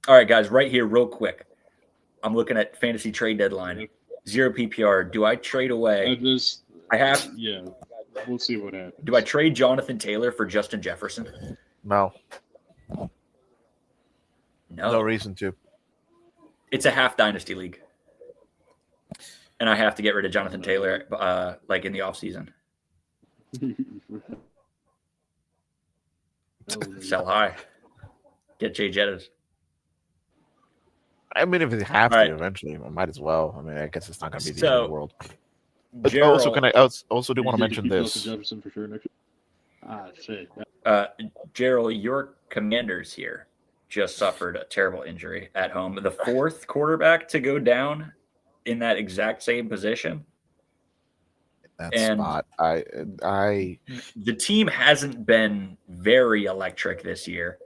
All right, guys, right here, real quick. I'm looking at fantasy trade deadline. 0 PPR. Do I trade away? I have. We'll see what happens. Do I trade Jonathan Taylor for Justin Jefferson? No, No. no reason to. It's a half dynasty league. And I have to get rid of Jonathan Taylor like in the offseason. Sell high. Get Jay Jettas. I mean, if they have All to right. eventually, I might as well. I mean, I guess it's not going to be the So, end of the world. But Gerald, also, I also do want to mention Justin this. Jefferson for sure next year. Ah, shit. Gerald, your Commanders here just suffered a terrible injury at home. The fourth quarterback to go down in that exact same position. That And spot, the team hasn't been very electric this year.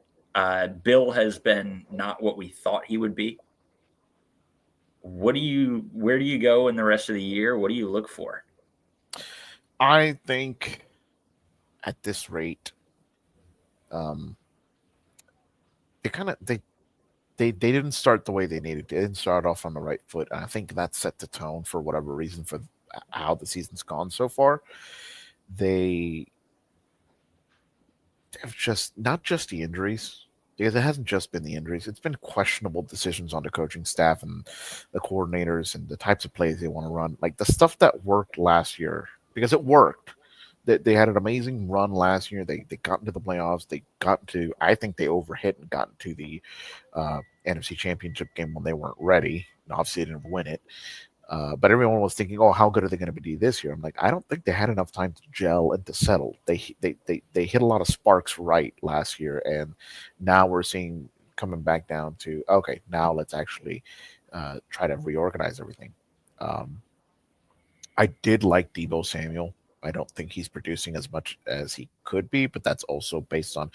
Bill has been not what we thought he would be. Where do you go in the rest of the year? What do you look for? I think at this rate, they didn't start the way they needed. They didn't start off on the right foot, and I think that set the tone for whatever reason for how the season's gone so far. They've just not just the injuries, because it hasn't just been the injuries. It's been questionable decisions on the coaching staff and the coordinators and the types of plays they want to run. Like the stuff that worked last year, because it worked. They had an amazing run last year. They got into the playoffs. I think they overhit and got into the NFC Championship game when they weren't ready. And obviously, they didn't win it. But everyone was thinking, "Oh, how good are they going to be this year?" I'm like, I don't think they had enough time to gel and to settle. They hit a lot of sparks right last year, and now we're seeing coming back down to okay. Now let's actually try to reorganize everything. I did like Debo Samuel. I don't think he's producing as much as he could be, but that's also based on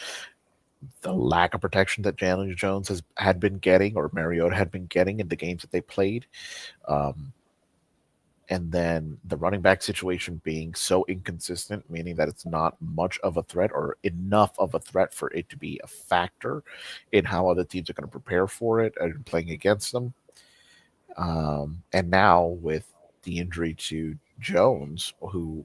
the lack of protection that Daniel Jones had been getting, or Mariota had been getting in the games that they played. And then the running back situation being so inconsistent, meaning that it's not much of a threat or enough of a threat for it to be a factor in how other teams are going to prepare for it and playing against them. And now with the injury to Jones, who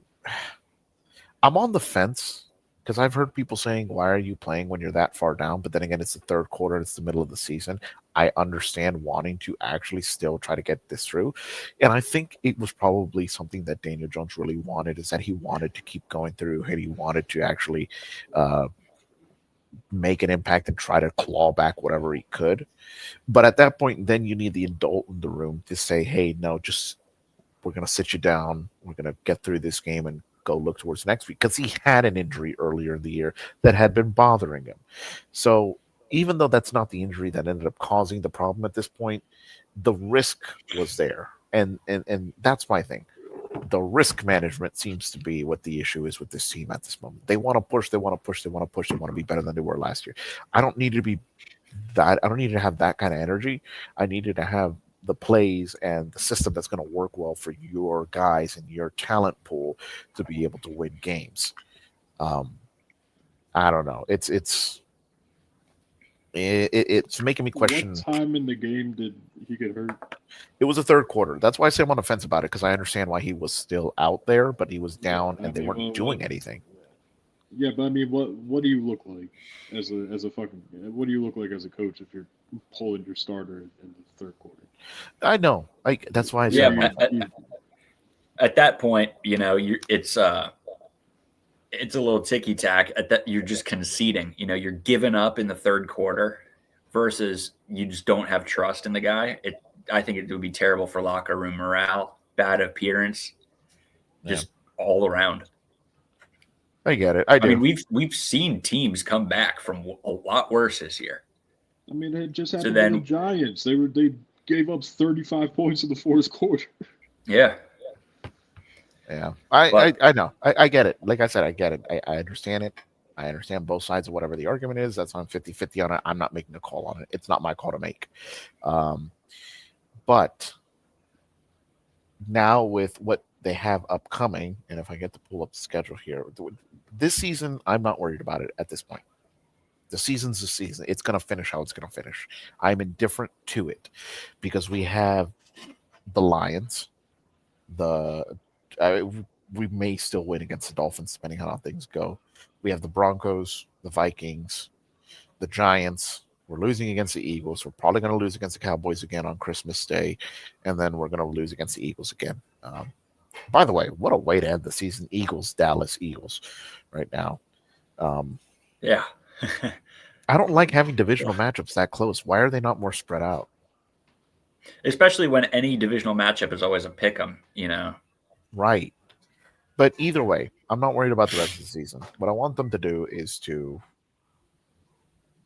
I'm on the fence because I've heard people saying, "Why are you playing when you're that far down?" But then again, it's the third quarter, it's the middle of the season. I understand wanting to actually still try to get this through, and I think it was probably something that Daniel Jones really wanted, is that he wanted to keep going through, and he wanted to actually make an impact and try to claw back whatever he could. But at that point, then you need the adult in the room to say, "Hey, no, just we're going to sit you down. We're going to get through this game and go look towards next week," because he had an injury earlier in the year that had been bothering him. So even though that's not the injury that ended up causing the problem at this point, the risk was there. And that's my thing. The risk management seems to be what the issue is with this team at this moment. They want to push, they want to push, they want to push, they want to be better than they were last year. I don't need to have that kind of energy. I needed to have the plays and the system that's going to work well for your guys and your talent pool to be able to win games. I don't know. It's making me question. What time in the game did he get hurt? It was the third quarter. That's why I say I'm on the fence about it, because I understand why he was still out there, but he was down and they weren't doing anything. Yeah, but I mean, what do you look like as a fucking? What do you look like as a coach if you're pulling your starter in the third quarter? I know. That's why I Yeah, said at that point, it's a little ticky tack. At that, you're just conceding. You're giving up in the third quarter, versus you just don't have trust in the guy. I think it would be terrible for locker room morale, bad appearance, just all around. I get it. I do. I mean, we've seen teams come back from a lot worse this year. I mean, it just happened to the Giants. They gave up 35 points in the fourth quarter. Yeah. Yeah. I know. I get it. Like I said, I get it. I understand it. I understand both sides of whatever the argument is. That's on 50-50 on it. I'm not making a call on it. It's not my call to make. But now with what they have upcoming, and if I get to pull up the schedule here, this season, I'm not worried about it at this point. The season's the season. It's going to finish how it's going to finish. I'm indifferent to it because we have the Lions. we may still win against the Dolphins, depending on how things go. We have the Broncos, the Vikings, the Giants. We're losing against the Eagles. We're probably going to lose against the Cowboys again on Christmas Day, and then we're going to lose against the Eagles again. By the way, what a way to end the season. Eagles, Dallas Eagles right now. Yeah. I don't like having divisional matchups that close. Why are they not more spread out? Especially when any divisional matchup is always a pick 'em, you know. Right. But either way, I'm not worried about the rest of the season. What I want them to do is to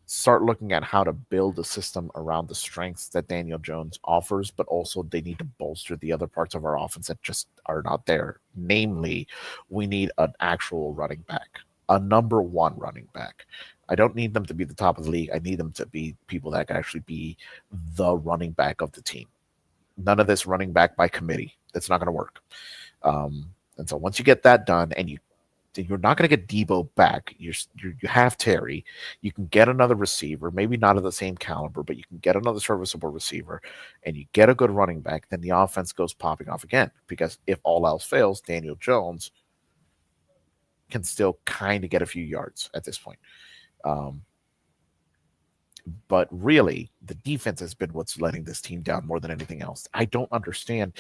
start looking at how to build a system around the strengths that Daniel Jones offers, but also they need to bolster the other parts of our offense that just are not there. Namely, we need an actual running back, a number one running back. I don't need them to be the top of the league. I need them to be people that can actually be the running back of the team. None of this running back by committee. That's not going to work. And so once you get that done, and you're not going to get Debo back. You have Terry. You can get another receiver, maybe not of the same caliber, but you can get another serviceable receiver, and you get a good running back. Then the offense goes popping off again. Because if all else fails, Daniel Jones can still kind of get a few yards at this point. But really, the defense has been what's letting this team down more than anything else. I don't understand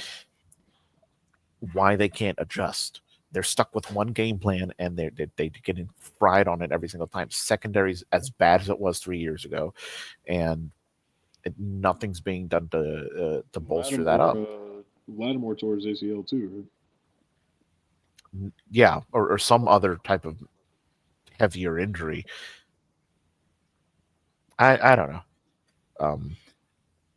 why they can't adjust. They're stuck with one game plan, and they're getting fried on it every single time. Secondary's as bad as it was 3 years ago, and nothing's being done to bolster that up. Lattimore towards ACL too, right? Yeah, or some other type of heavier injury. I don't know.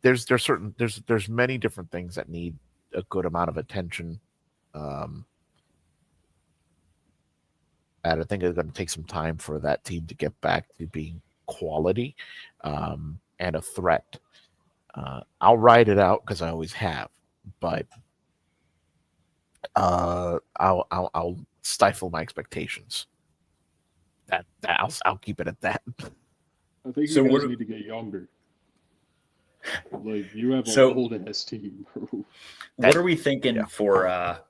There's many different things that need a good amount of attention. And I think it's going to take some time for that team to get back to being quality and a threat. I'll ride it out because I always have, but I'll stifle my expectations. I'll keep it at that. I think So you guys what- need to get younger. Like you have an So- old ass team, bro. What are we thinking yeah. for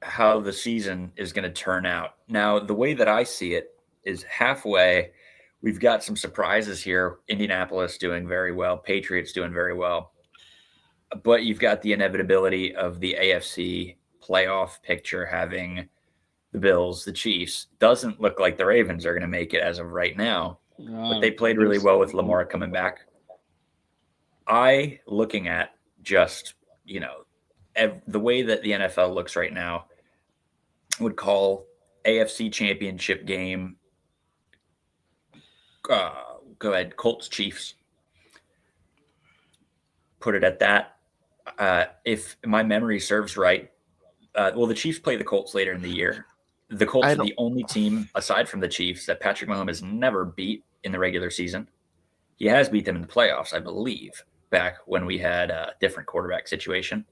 how the season is going to turn out? Now, the way that I see it is halfway. We've got some surprises here. Indianapolis doing very well. Patriots doing very well. But you've got the inevitability of the AFC playoff picture having the Bills, the Chiefs. Doesn't look like the Ravens are going to make it as of right now. But they played really well with Lamar coming back. Looking at just, the way that the NFL looks right now, would call AFC Championship game, go ahead, Colts Chiefs. Put it at that. If my memory serves right, the Chiefs play the Colts later in the year. The Colts are the only team, aside from the Chiefs, that Patrick Mahomes has never beat in the regular season. He has beat them in the playoffs, I believe, back when we had a different quarterback situation.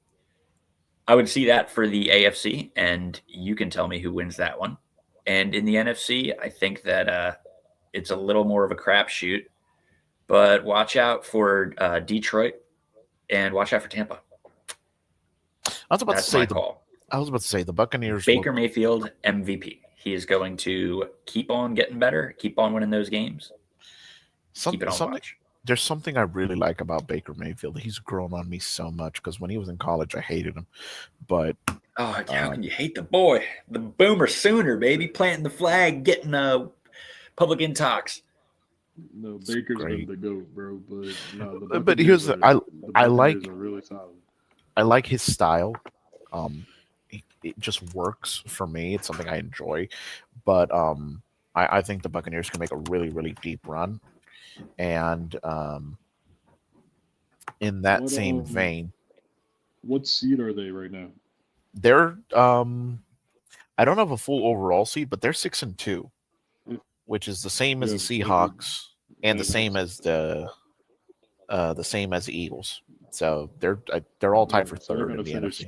I would see that for the AFC, and you can tell me who wins that one. And in the NFC, I think that it's a little more of a crapshoot, but watch out for Detroit and watch out for Tampa. I was about That's to say my call. I was about to say the Buccaneers. Baker Mayfield, MVP. He is going to keep on getting better, keep on winning those games. Keep it on watch. There's something I really like about Baker Mayfield. He's grown on me so much because when he was in college, I hated him. But how can you hate the boy? The Boomer Sooner, baby, planting the flag, getting public intox. No, Baker's been the GOAT, bro. But no, but here's I like are really solid. I like his style. It just works for me. It's something I enjoy. But I think the Buccaneers can make a really, really deep run. And in that same vein, what seed are they right now? They're I don't have a full overall seed, but they're 6-2, which is the same as the Seahawks and the same as the Eagles. So they're all tied for third in the NFC.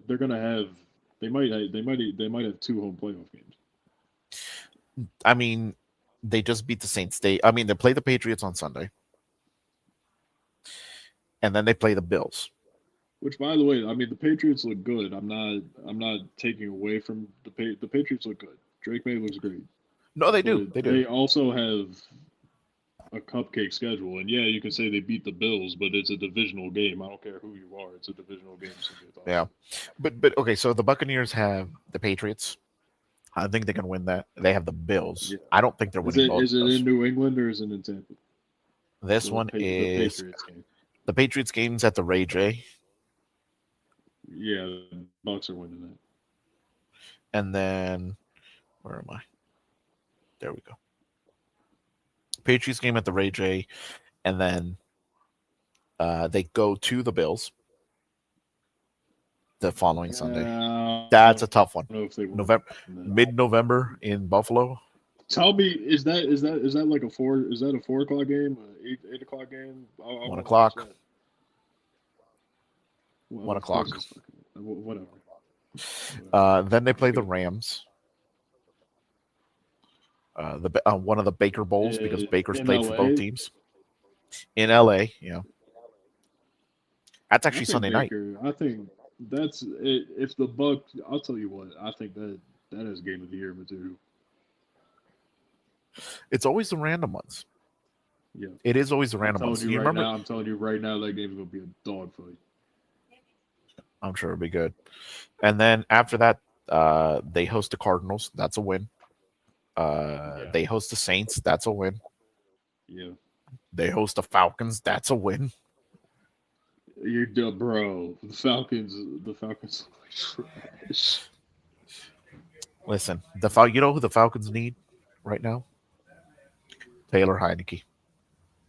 They're gonna have they might have 2 home playoff games. I mean, they just beat the Saints. They play the Patriots on Sunday, and then they play the Bills. Which, by the way, I mean the Patriots look good. I'm not taking away from the Patriots look good. Drake May looks great, No, they do. but They do. they also have a cupcake schedule. And yeah, you can say they beat the Bills, but it's a divisional game. I don't care who you are. It's a divisional game. So Yeah. But okay, so the Buccaneers have the Patriots. I think they can win that. They have the Bills. Yeah. I don't think they're winning both Is of it those. in New England or is it in Tampa? This one The is Patriots game. the Patriots game's at the Ray J, Yeah, the Bucks are winning that. and then where am I? There we go. Patriots game at the Ray J, and then they go to the Bills the following Sunday. That's a tough one. I don't know if they will. November, mid-November in Buffalo. Tell me, is that like a 4 o'clock game, 8 o'clock game? 1 o'clock. 1 o'clock. Whatever. Then they play the Rams. One of the Baker Bowls because Baker's in played for LA? both teams. In LA, yeah. That's actually Sunday night. I think that's it. If the Bucks, I'll tell you what, I think that is game of the year material. It's always the random ones. Yeah, it is always the random ones. You remember? I'm telling you right now, that game's gonna be a dogfight. I'm sure it'll be good. And then after that, they host the Cardinals. That's a win. They host the Saints. That's a win. Yeah. They host the Falcons. That's a win. You're dumb, bro. The Falcons are like trash. Listen, you know who the Falcons need right now? Taylor Heineke.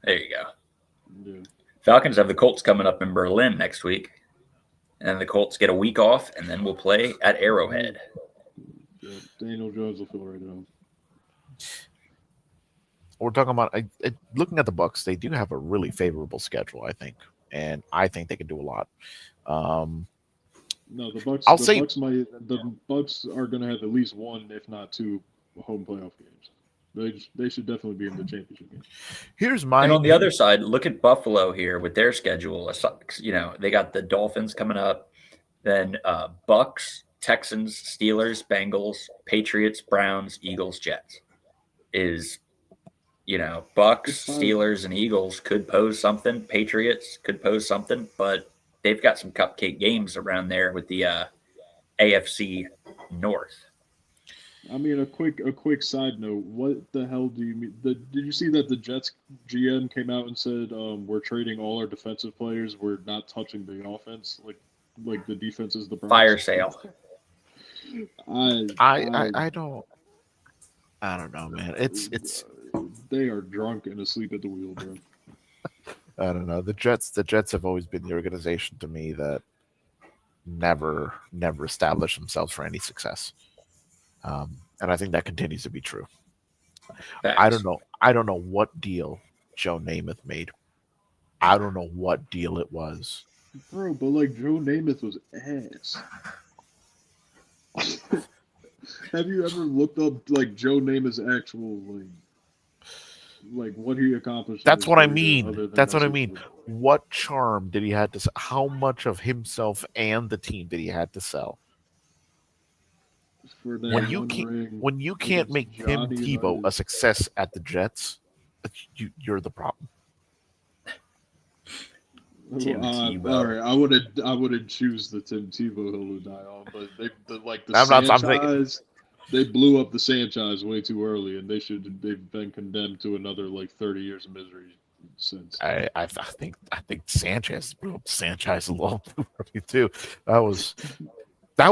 There you go. Yeah. Falcons have the Colts coming up in Berlin next week. And the Colts get a week off, and then we'll play at Arrowhead. Yeah. Daniel Jones will feel right at home. We're talking about looking at the Bucks. They do have a really favorable schedule, I think, and I think they can do a lot. No, the Bucks. The Bucks are going to have at least one, if not two, home playoff games. They should definitely be in the championship game. And on the other side, look at Buffalo here with their schedule. You know, they got the Dolphins coming up, then Bucks, Texans, Steelers, Bengals, Patriots, Browns, Eagles, Jets. Bucks, Steelers, and Eagles could pose something. Patriots could pose something, but they've got some cupcake games around there with the AFC North. I mean, a quick side note. What the hell do you mean? Did you see that the Jets GM came out and said we're trading all our defensive players. We're not touching the offense. Like the defense is the problem. Fire sale. I don't know, man. It's they are drunk and asleep at the wheel, bro. I don't know. The Jets have always been the organization to me that never established themselves for any success. And I think that continues to be true. Thanks. I don't know what deal Joe Namath made. I don't know what deal it was. Bro, but like Joe Namath was ass. Have you ever looked up like Joe Namath's actual like what he accomplished? That's what I mean. That's what I mean. What charm did he have to sell? How much of himself and the team did he have to sell? When you can't make Tim Tebow a success at the Jets, you're the problem. Tim Tebow. All right, I wouldn't choose the Tim Tebow hill to die on, but they blew up the franchise way too early, and they've been condemned to another like 30 years of misery since. I think Sanchez blew up the franchise a little too early too. That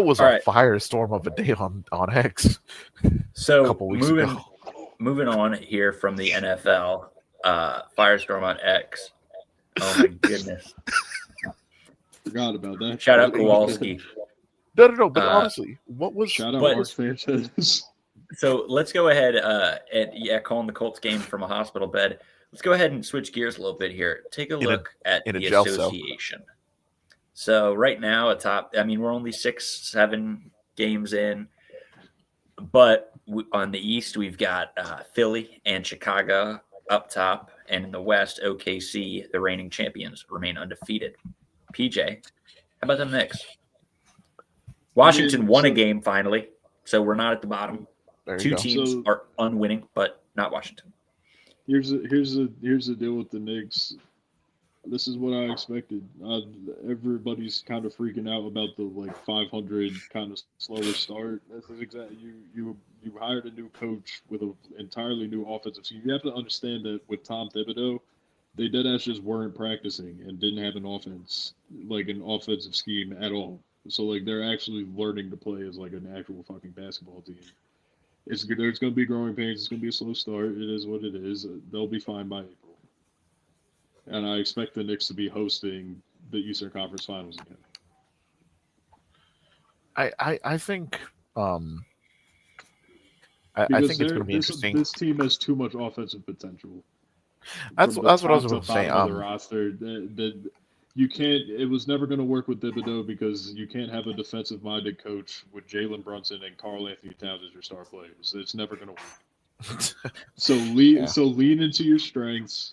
was a firestorm of a day on X. So a couple weeks ago. Moving on here from the NFL, firestorm on X. Oh my goodness! Forgot about that. Shout out Kowalski. No. But honestly, what was shout out Mark Sanchez? So let's go ahead and calling the Colts game from a hospital bed. Let's go ahead and switch gears a little bit here. Take a look at the association. So right now, we're only 6-7 games in, but on the East, we've got Philly and Chicago up top, and in the West, OKC, the reigning champions, remain undefeated. PJ, How about the Knicks? Washington mean, won a so- game finally, so we're not at the bottom. There you Two go. teams So- are unwinning, but not Washington. Here's the deal with the Knicks. This is what I expected. Everybody's kind of freaking out about the like 500 kind of slower start. This is exactly you hired a new coach with an entirely new offensive scheme. You have to understand that with Tom Thibodeau, they deadass just weren't practicing and didn't have an offensive scheme at all. So like they're actually learning to play as like an actual fucking basketball team. There's going to be growing pains. It's going to be a slow start. It is what it is. They'll be fine by April. And I expect the Knicks to be hosting the Eastern Conference Finals again. I think I Because think it's going to be interesting. this team has too much offensive potential. That's From the what I was top going to to say. bottom of the roster. You can't. It was never going to work with Thibodeau because you can't have a defensive-minded coach with Jalen Brunson and Karl Anthony Towns as your star players. It's never going to work. So lean into your strengths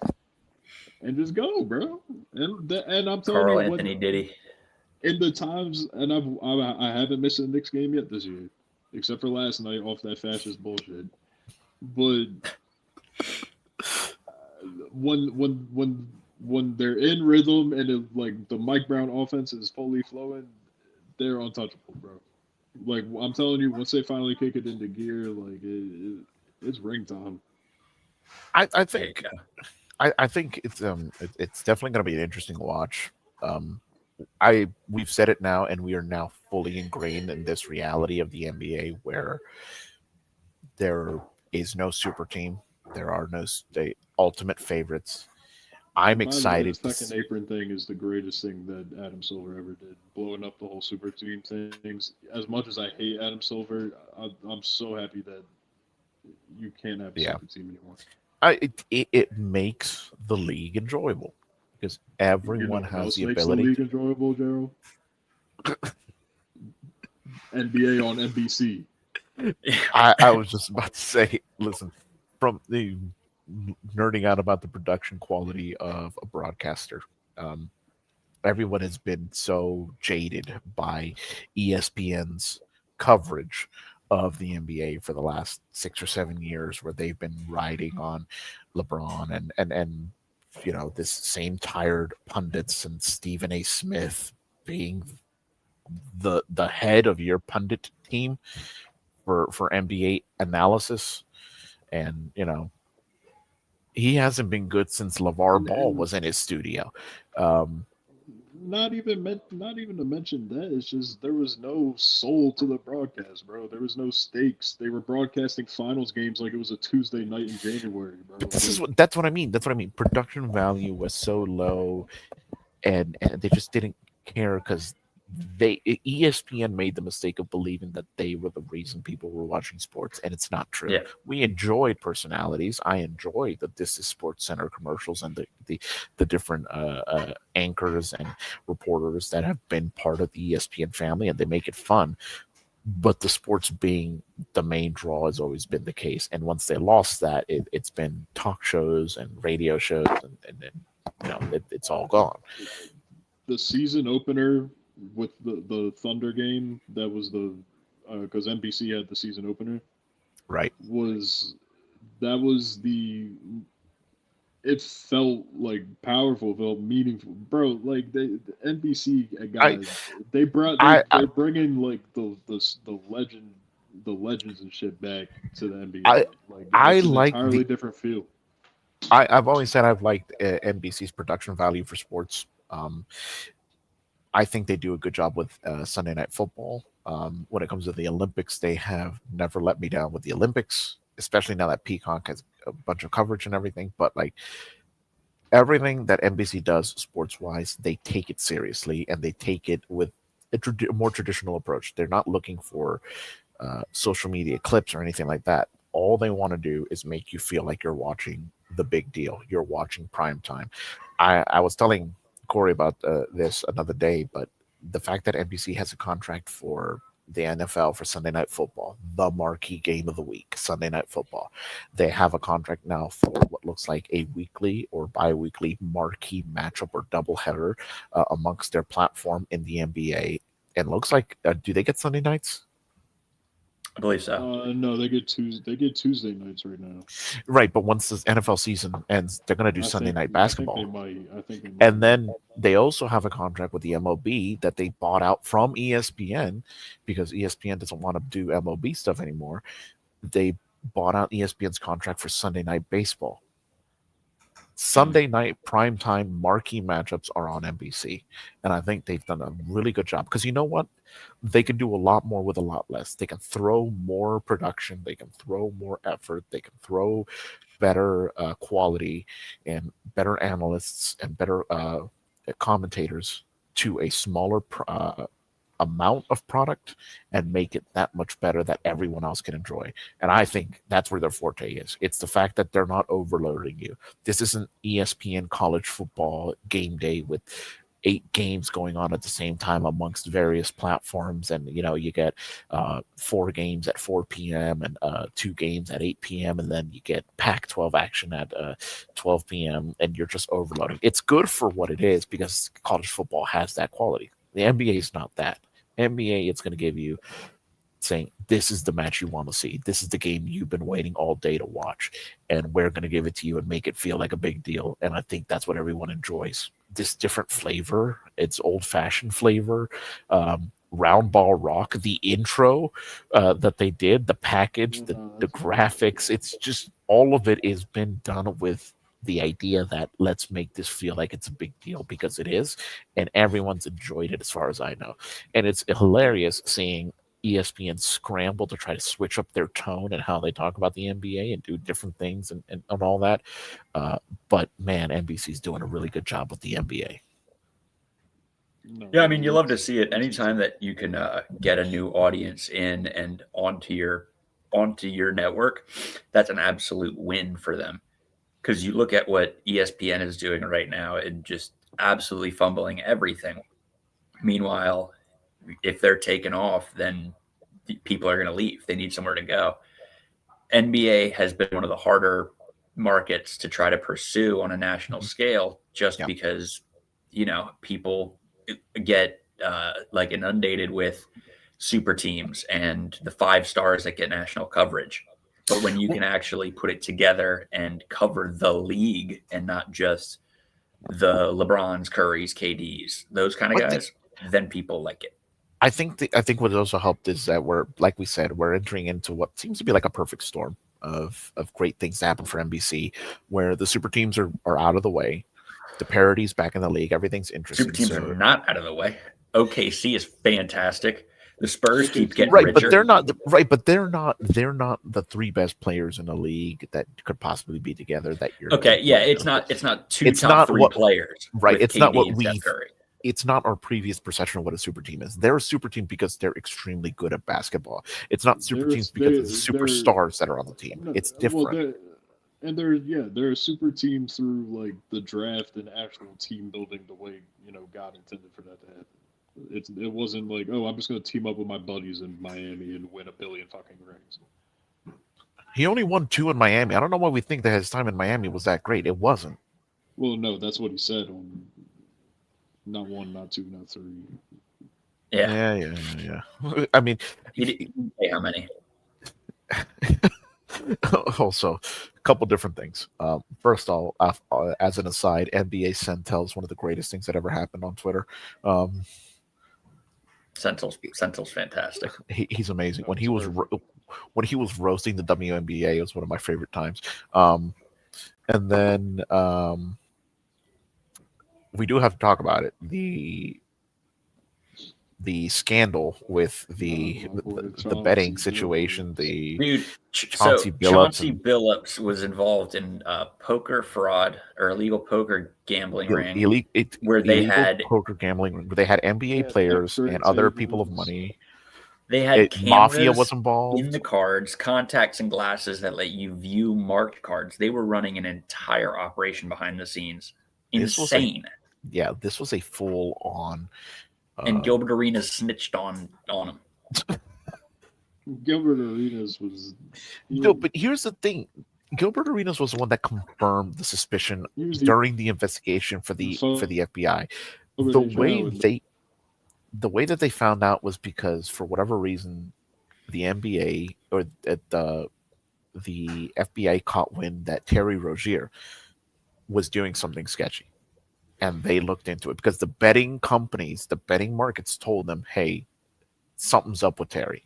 and just go, bro. And I'm telling Carl you, Anthony Diddy. in the times, and I haven't missed a Knicks game yet this year, except for last night off that fascist bullshit. But when they're in rhythm and like the Mike Brown offense is fully flowing, they're untouchable, bro. Like I'm telling you, once they finally kick it into gear, like it's ring time. I There you think go. I think it's definitely going to be an interesting watch. We've said it now, and we are now fully ingrained in this reality of the NBA where there is no super team. There are no ultimate favorites. I'm By the way, excited. the second apron thing is the greatest thing that Adam Silver ever did, blowing up the whole super team things. As much as I hate Adam Silver, I'm so happy that you can't have a Yeah. super team anymore. It makes the league enjoyable because everyone what has else the makes ability. the league enjoyable, Gerald? NBA on NBC. I was just about to say, listen, from the nerding out about the production quality of a broadcaster, everyone has been so jaded by ESPN's coverage of the NBA for the last 6 or 7 years, where they've been riding on LeBron and this same tired pundits and Stephen A. Smith being the head of your pundit team for NBA analysis, and he hasn't been good since LeVar Ball was in his studio. Not even to mention that, it's just there was no soul to the broadcast, bro. There was no stakes. They were broadcasting finals games like it was a Tuesday night in January, bro. But that's what I mean. That's what I mean. Production value was so low, and they just didn't care because ESPN made the mistake of believing that they were the reason people were watching sports, and it's not true. Yeah. We enjoyed personalities. I enjoy the This Is Sports Center commercials and the different anchors and reporters that have been part of the ESPN family, and they make it fun. But the sports being the main draw has always been the case. And once they lost that, it's been talk shows and radio shows, and it's all gone. The season opener with the Thunder game, that was because NBC had the season opener, Right. It felt like powerful, felt meaningful, bro. Like the NBC guys, they're bringing like the legends and shit back to the NBA. It's an entirely different feel. I've always said I've liked NBC's production value for sports. I think they do a good job with Sunday Night Football. When it comes to the Olympics, they have never let me down with the Olympics, especially now that Peacock has a bunch of coverage and everything. But like everything that NBC does sports-wise, they take it seriously, and they take it with a more traditional approach. They're not looking for social media clips or anything like that. All they want to do is make you feel like you're watching the big deal. You're watching prime time. I was telling Corey about this another day, but the fact that NBC has a contract for the NFL for Sunday Night Football, the marquee game of the week, Sunday Night Football. They have a contract now for what looks like a weekly or bi-weekly marquee matchup or doubleheader amongst their platform in the NBA. And looks like, do they get Sunday nights? I believe so. No, they get Tuesday nights right now. Right, but once this NFL season ends, they're going to do Sunday night basketball. I think they might. And then they also have a contract with the MLB that they bought out from ESPN because ESPN doesn't want to do MLB stuff anymore. They bought out ESPN's contract for Sunday night baseball. Sunday night primetime marquee matchups are on NBC. And I think they've done a really good job because you know what? They can do a lot more with a lot less. They can throw more production. They can throw more effort. They can throw better quality and better analysts and better commentators to a smaller amount of product and make it that much better that everyone else can enjoy. And I think that's where their forte is. It's the fact that they're not overloading you. This isn't ESPN college football game day with 8 games going on at the same time amongst various platforms, and you get 4 games at 4 p.m. and 2 games at 8 p.m. and then you get Pac-12 action at 12 p.m. and you're just overloading. It's good for what it is because college football has that quality. The NBA is not that. NBA, it's going to give you saying this is the match you want to see. This is the game you've been waiting all day to watch, and we're going to give it to you and make it feel like a big deal. And I think that's what everyone enjoys. This different flavor, it's old-fashioned flavor, round ball rock, the intro that they did, the package, the graphics. It's just all of it has been done with the idea that let's make this feel like it's a big deal because it is, and everyone's enjoyed it as far as I know. And it's hilarious seeing ESPN scramble to try to switch up their tone and how they talk about the NBA and do different things and all that. But man, NBC's doing a really good job with the NBA. Yeah, I mean, you love to see it anytime that you can get a new audience in and onto your network. That's an absolute win for them. Because you look at what ESPN is doing right now and just absolutely fumbling everything. Meanwhile, if they're taken off, then people are going to leave. They need somewhere to go. NBA has been one of the harder markets to try to pursue on a national scale just because, people get like inundated with super teams and the 5 stars that get national coverage. But when you can actually put it together and cover the league and not just the LeBrons, Currys, KDs, those kind of guys, then people like it. I think what also helped is that we're entering into what seems to be like a perfect storm of great things to happen for NBC, where the super teams are out of the way, the parity's back in the league, everything's interesting. Super teams are not out of the way. OKC is fantastic. The Spurs keep getting richer. But they're not They're not the 3 best players in the league that could possibly be together. That you're It's not 2 top 3 players. Right. It's KD not what it's not our previous perception of what a super team is. They're a super team because they're extremely good at basketball. It's not super teams because of the superstars that are on the team. It's different. They're a super team through like the draft and actual team building the way God intended for that to happen. It wasn't like, oh, I'm just going to team up with my buddies in Miami and win 1 billion fucking rings. He only won 2 in Miami. I don't know why we think that his time in Miami was that great. It wasn't. Well, no, that's what he said on not 1, not 2, not 3. Yeah. I mean, he didn't say how many. Also, a couple different things. First of all, as an aside, NBA Sentinel is one of the greatest things that ever happened on Twitter. Sentinel's fantastic. He's amazing. When he was roasting the WNBA, it was one of my favorite times. And then we do have to talk about it. The scandal with the betting situation, Chauncey Billups was involved in poker fraud or illegal poker gambling ring, where they had poker gambling ring, where they had NBA players and other people of money. They had mafia was involved in the cards, contacts and glasses that let you view marked cards. They were running an entire operation behind the scenes. Insane. This was a full on. And Gilbert Arenas snitched on him. Gilbert Arenas was. No, but here's the thing. Gilbert Arenas was the one that confirmed the suspicion He was during the investigation for the FBI. The way the way that they found out was because for whatever reason the NBA or the FBI caught wind that Terry Rozier was doing something sketchy, and they looked into it because the betting companies, the betting markets told them, "Hey, something's up with Terry.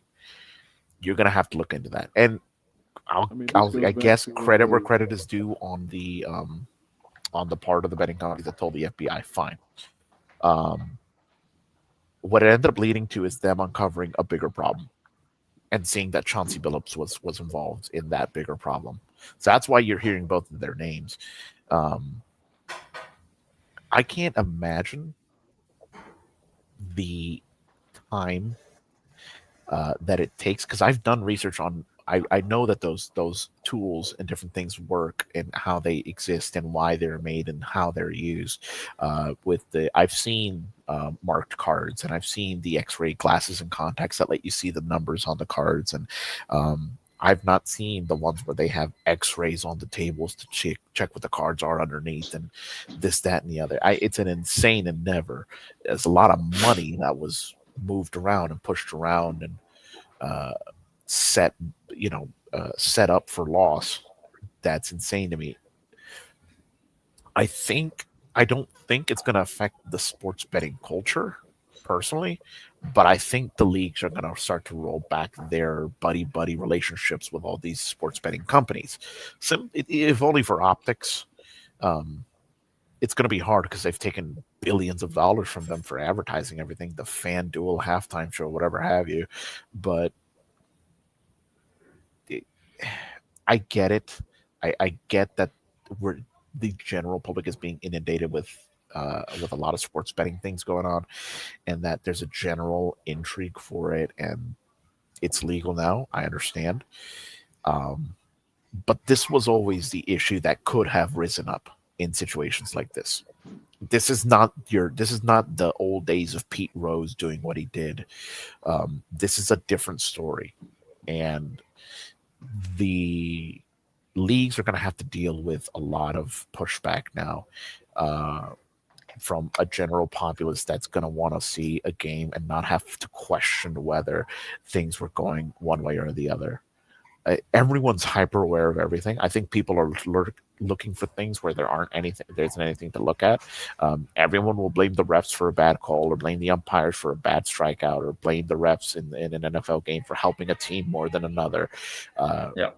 You're gonna have to look into that." And I guess credit where credit is due on the part of the betting companies that told the FBI. Fine. Um, what it ended up leading to is them uncovering a bigger problem and seeing that Chauncey Billups was involved in that bigger problem. So that's why you're hearing both of their names. Um, I can't imagine the time that it takes because I've done research on. I know that those tools and different things work and how they exist and why they're made and how they're used. I've seen marked cards and I've seen the X-ray glasses and contacts that let you see the numbers on the cards, and I've not seen the ones where they have X-rays on the tables to check what the cards are underneath and this, that, and the other. It's an insane endeavor. There's a lot of money that was moved around and pushed around and uh, set set up for loss. That's insane to me. I don't think it's going to affect the sports betting culture personally, but I think the leagues are going to start to roll back their buddy buddy relationships with all these sports betting companies. So if only for optics. Um, it's going to be hard because they've taken billions of dollars from them for advertising everything, the FanDuel halftime show, whatever have you. But it, I get it. I get that the general public is being inundated with a lot of sports betting things going on, and that there's a general intrigue for it, and it's legal now. I understand, um, but this was always the issue that could have risen up in situations like this. This is not the old days of Pete Rose doing what he did. This is a different story, and the leagues are going to have to deal with a lot of pushback now uh, from a general populace that's going to want to see a game and not have to question whether things were going one way or the other. Everyone's hyper aware of everything. I think people are looking for things where there isn't anything to look at. Everyone will blame the refs for a bad call, or blame the umpires for a bad strikeout, or blame the refs in an NFL game for helping a team more than another. Yeah.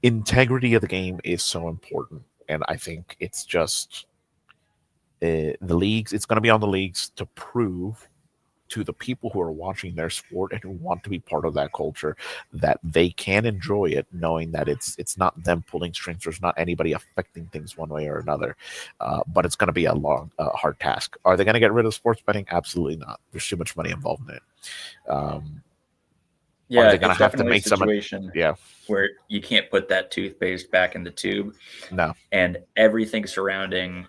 Integrity of the game is so important, and I think it's just the leagues. It's going to be on the leagues to prove to the people who are watching their sport and who want to be part of that culture that they can enjoy it, knowing that it's not them pulling strings. There's not anybody affecting things one way or another. But it's going to be a long, hard task. Are they going to get rid of sports betting? Absolutely not. There's too much money involved in it. Yeah, are they going it's to have to definitely a make some? situation Yeah, where you can't put that toothpaste back in the tube, no. and everything surrounding,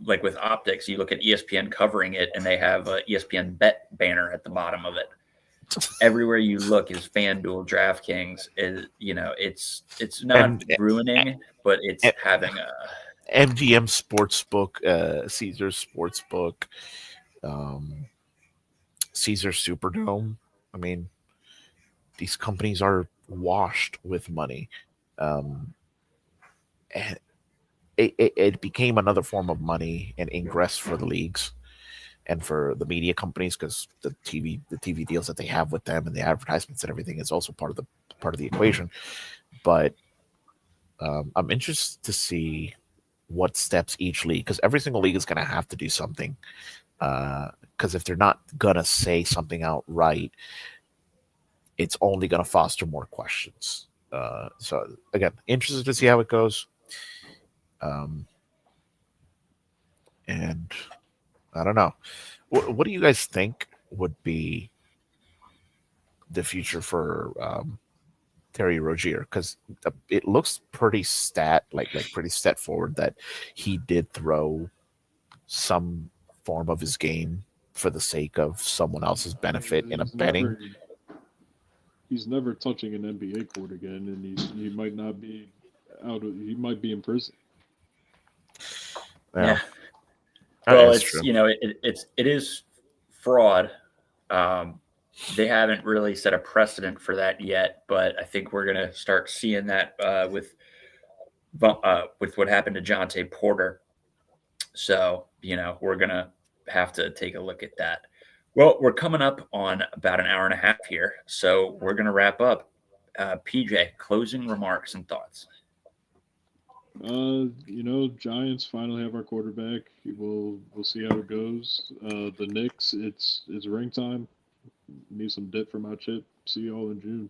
like with optics, you look at ESPN covering it, and they have a ESPN bet banner at the bottom of it. Everywhere you look is FanDuel, DraftKings. It's not ruining, but it's having a MGM Sportsbook, Caesars Sportsbook, Caesar Superdome. I mean, these companies are washed with money. Um, and it became another form of money and ingress for the leagues and for the media companies because the TV deals that they have with them and the advertisements and everything is also part of the equation. But I'm interested to see what steps each league, because every single league is going to have to do something. Because if they're not going to say something outright, it's only going to foster more questions. So again, interested to see how it goes. Um, and I don't know. What do you guys think would be the future for Terry Rozier? Because it looks pretty pretty set forward that he did throw some form of his game for the sake of someone else's benefit in a betting. He's never touching an NBA court again, and he might not be he might be in prison. Yeah. That Well, is it's true. it is fraud. They haven't really set a precedent for that yet, but I think we're gonna start seeing that with what happened to Jonte Porter. So we're gonna have to take a look at that. Well, we're coming up on about an hour and a half here, so we're gonna wrap up. PJ, closing remarks and thoughts. Giants finally have our quarterback. We'll see how it goes. The Knicks, it's ring time. Need some dip for my chip. See y'all in June.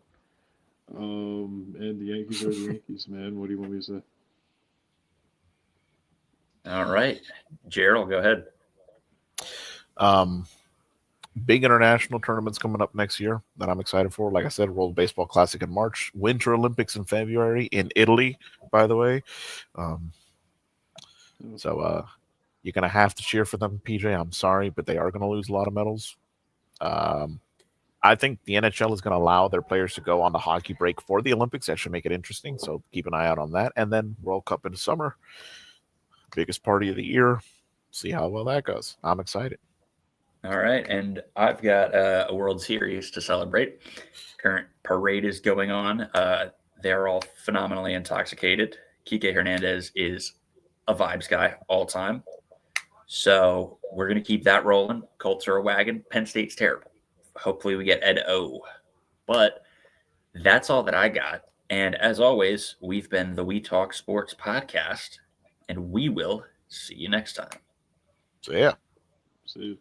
And the Yankees are the Yankees, man. What do you want me to say? All right, Gerald, go ahead. Big international tournaments coming up next year that I'm excited for. Like I said, World Baseball Classic in March, Winter Olympics in February in Italy, by the way. So you're going to have to cheer for them, PJ. I'm sorry, but they are going to lose a lot of medals. I think the NHL is going to allow their players to go on the hockey break for the Olympics. That should make it interesting. So keep an eye out on that. And then World Cup in the summer, biggest party of the year. See how well that goes. I'm excited. All right, and I've got a World Series to celebrate. Current parade is going on. They're all phenomenally intoxicated. Kike Hernandez is a vibes guy all time. So we're going to keep that rolling. Colts are a wagon. Penn State's terrible. Hopefully we get Ed O. But that's all that I got. And as always, we've been the We Talk Sports podcast, and we will see you next time. So, yeah. See you.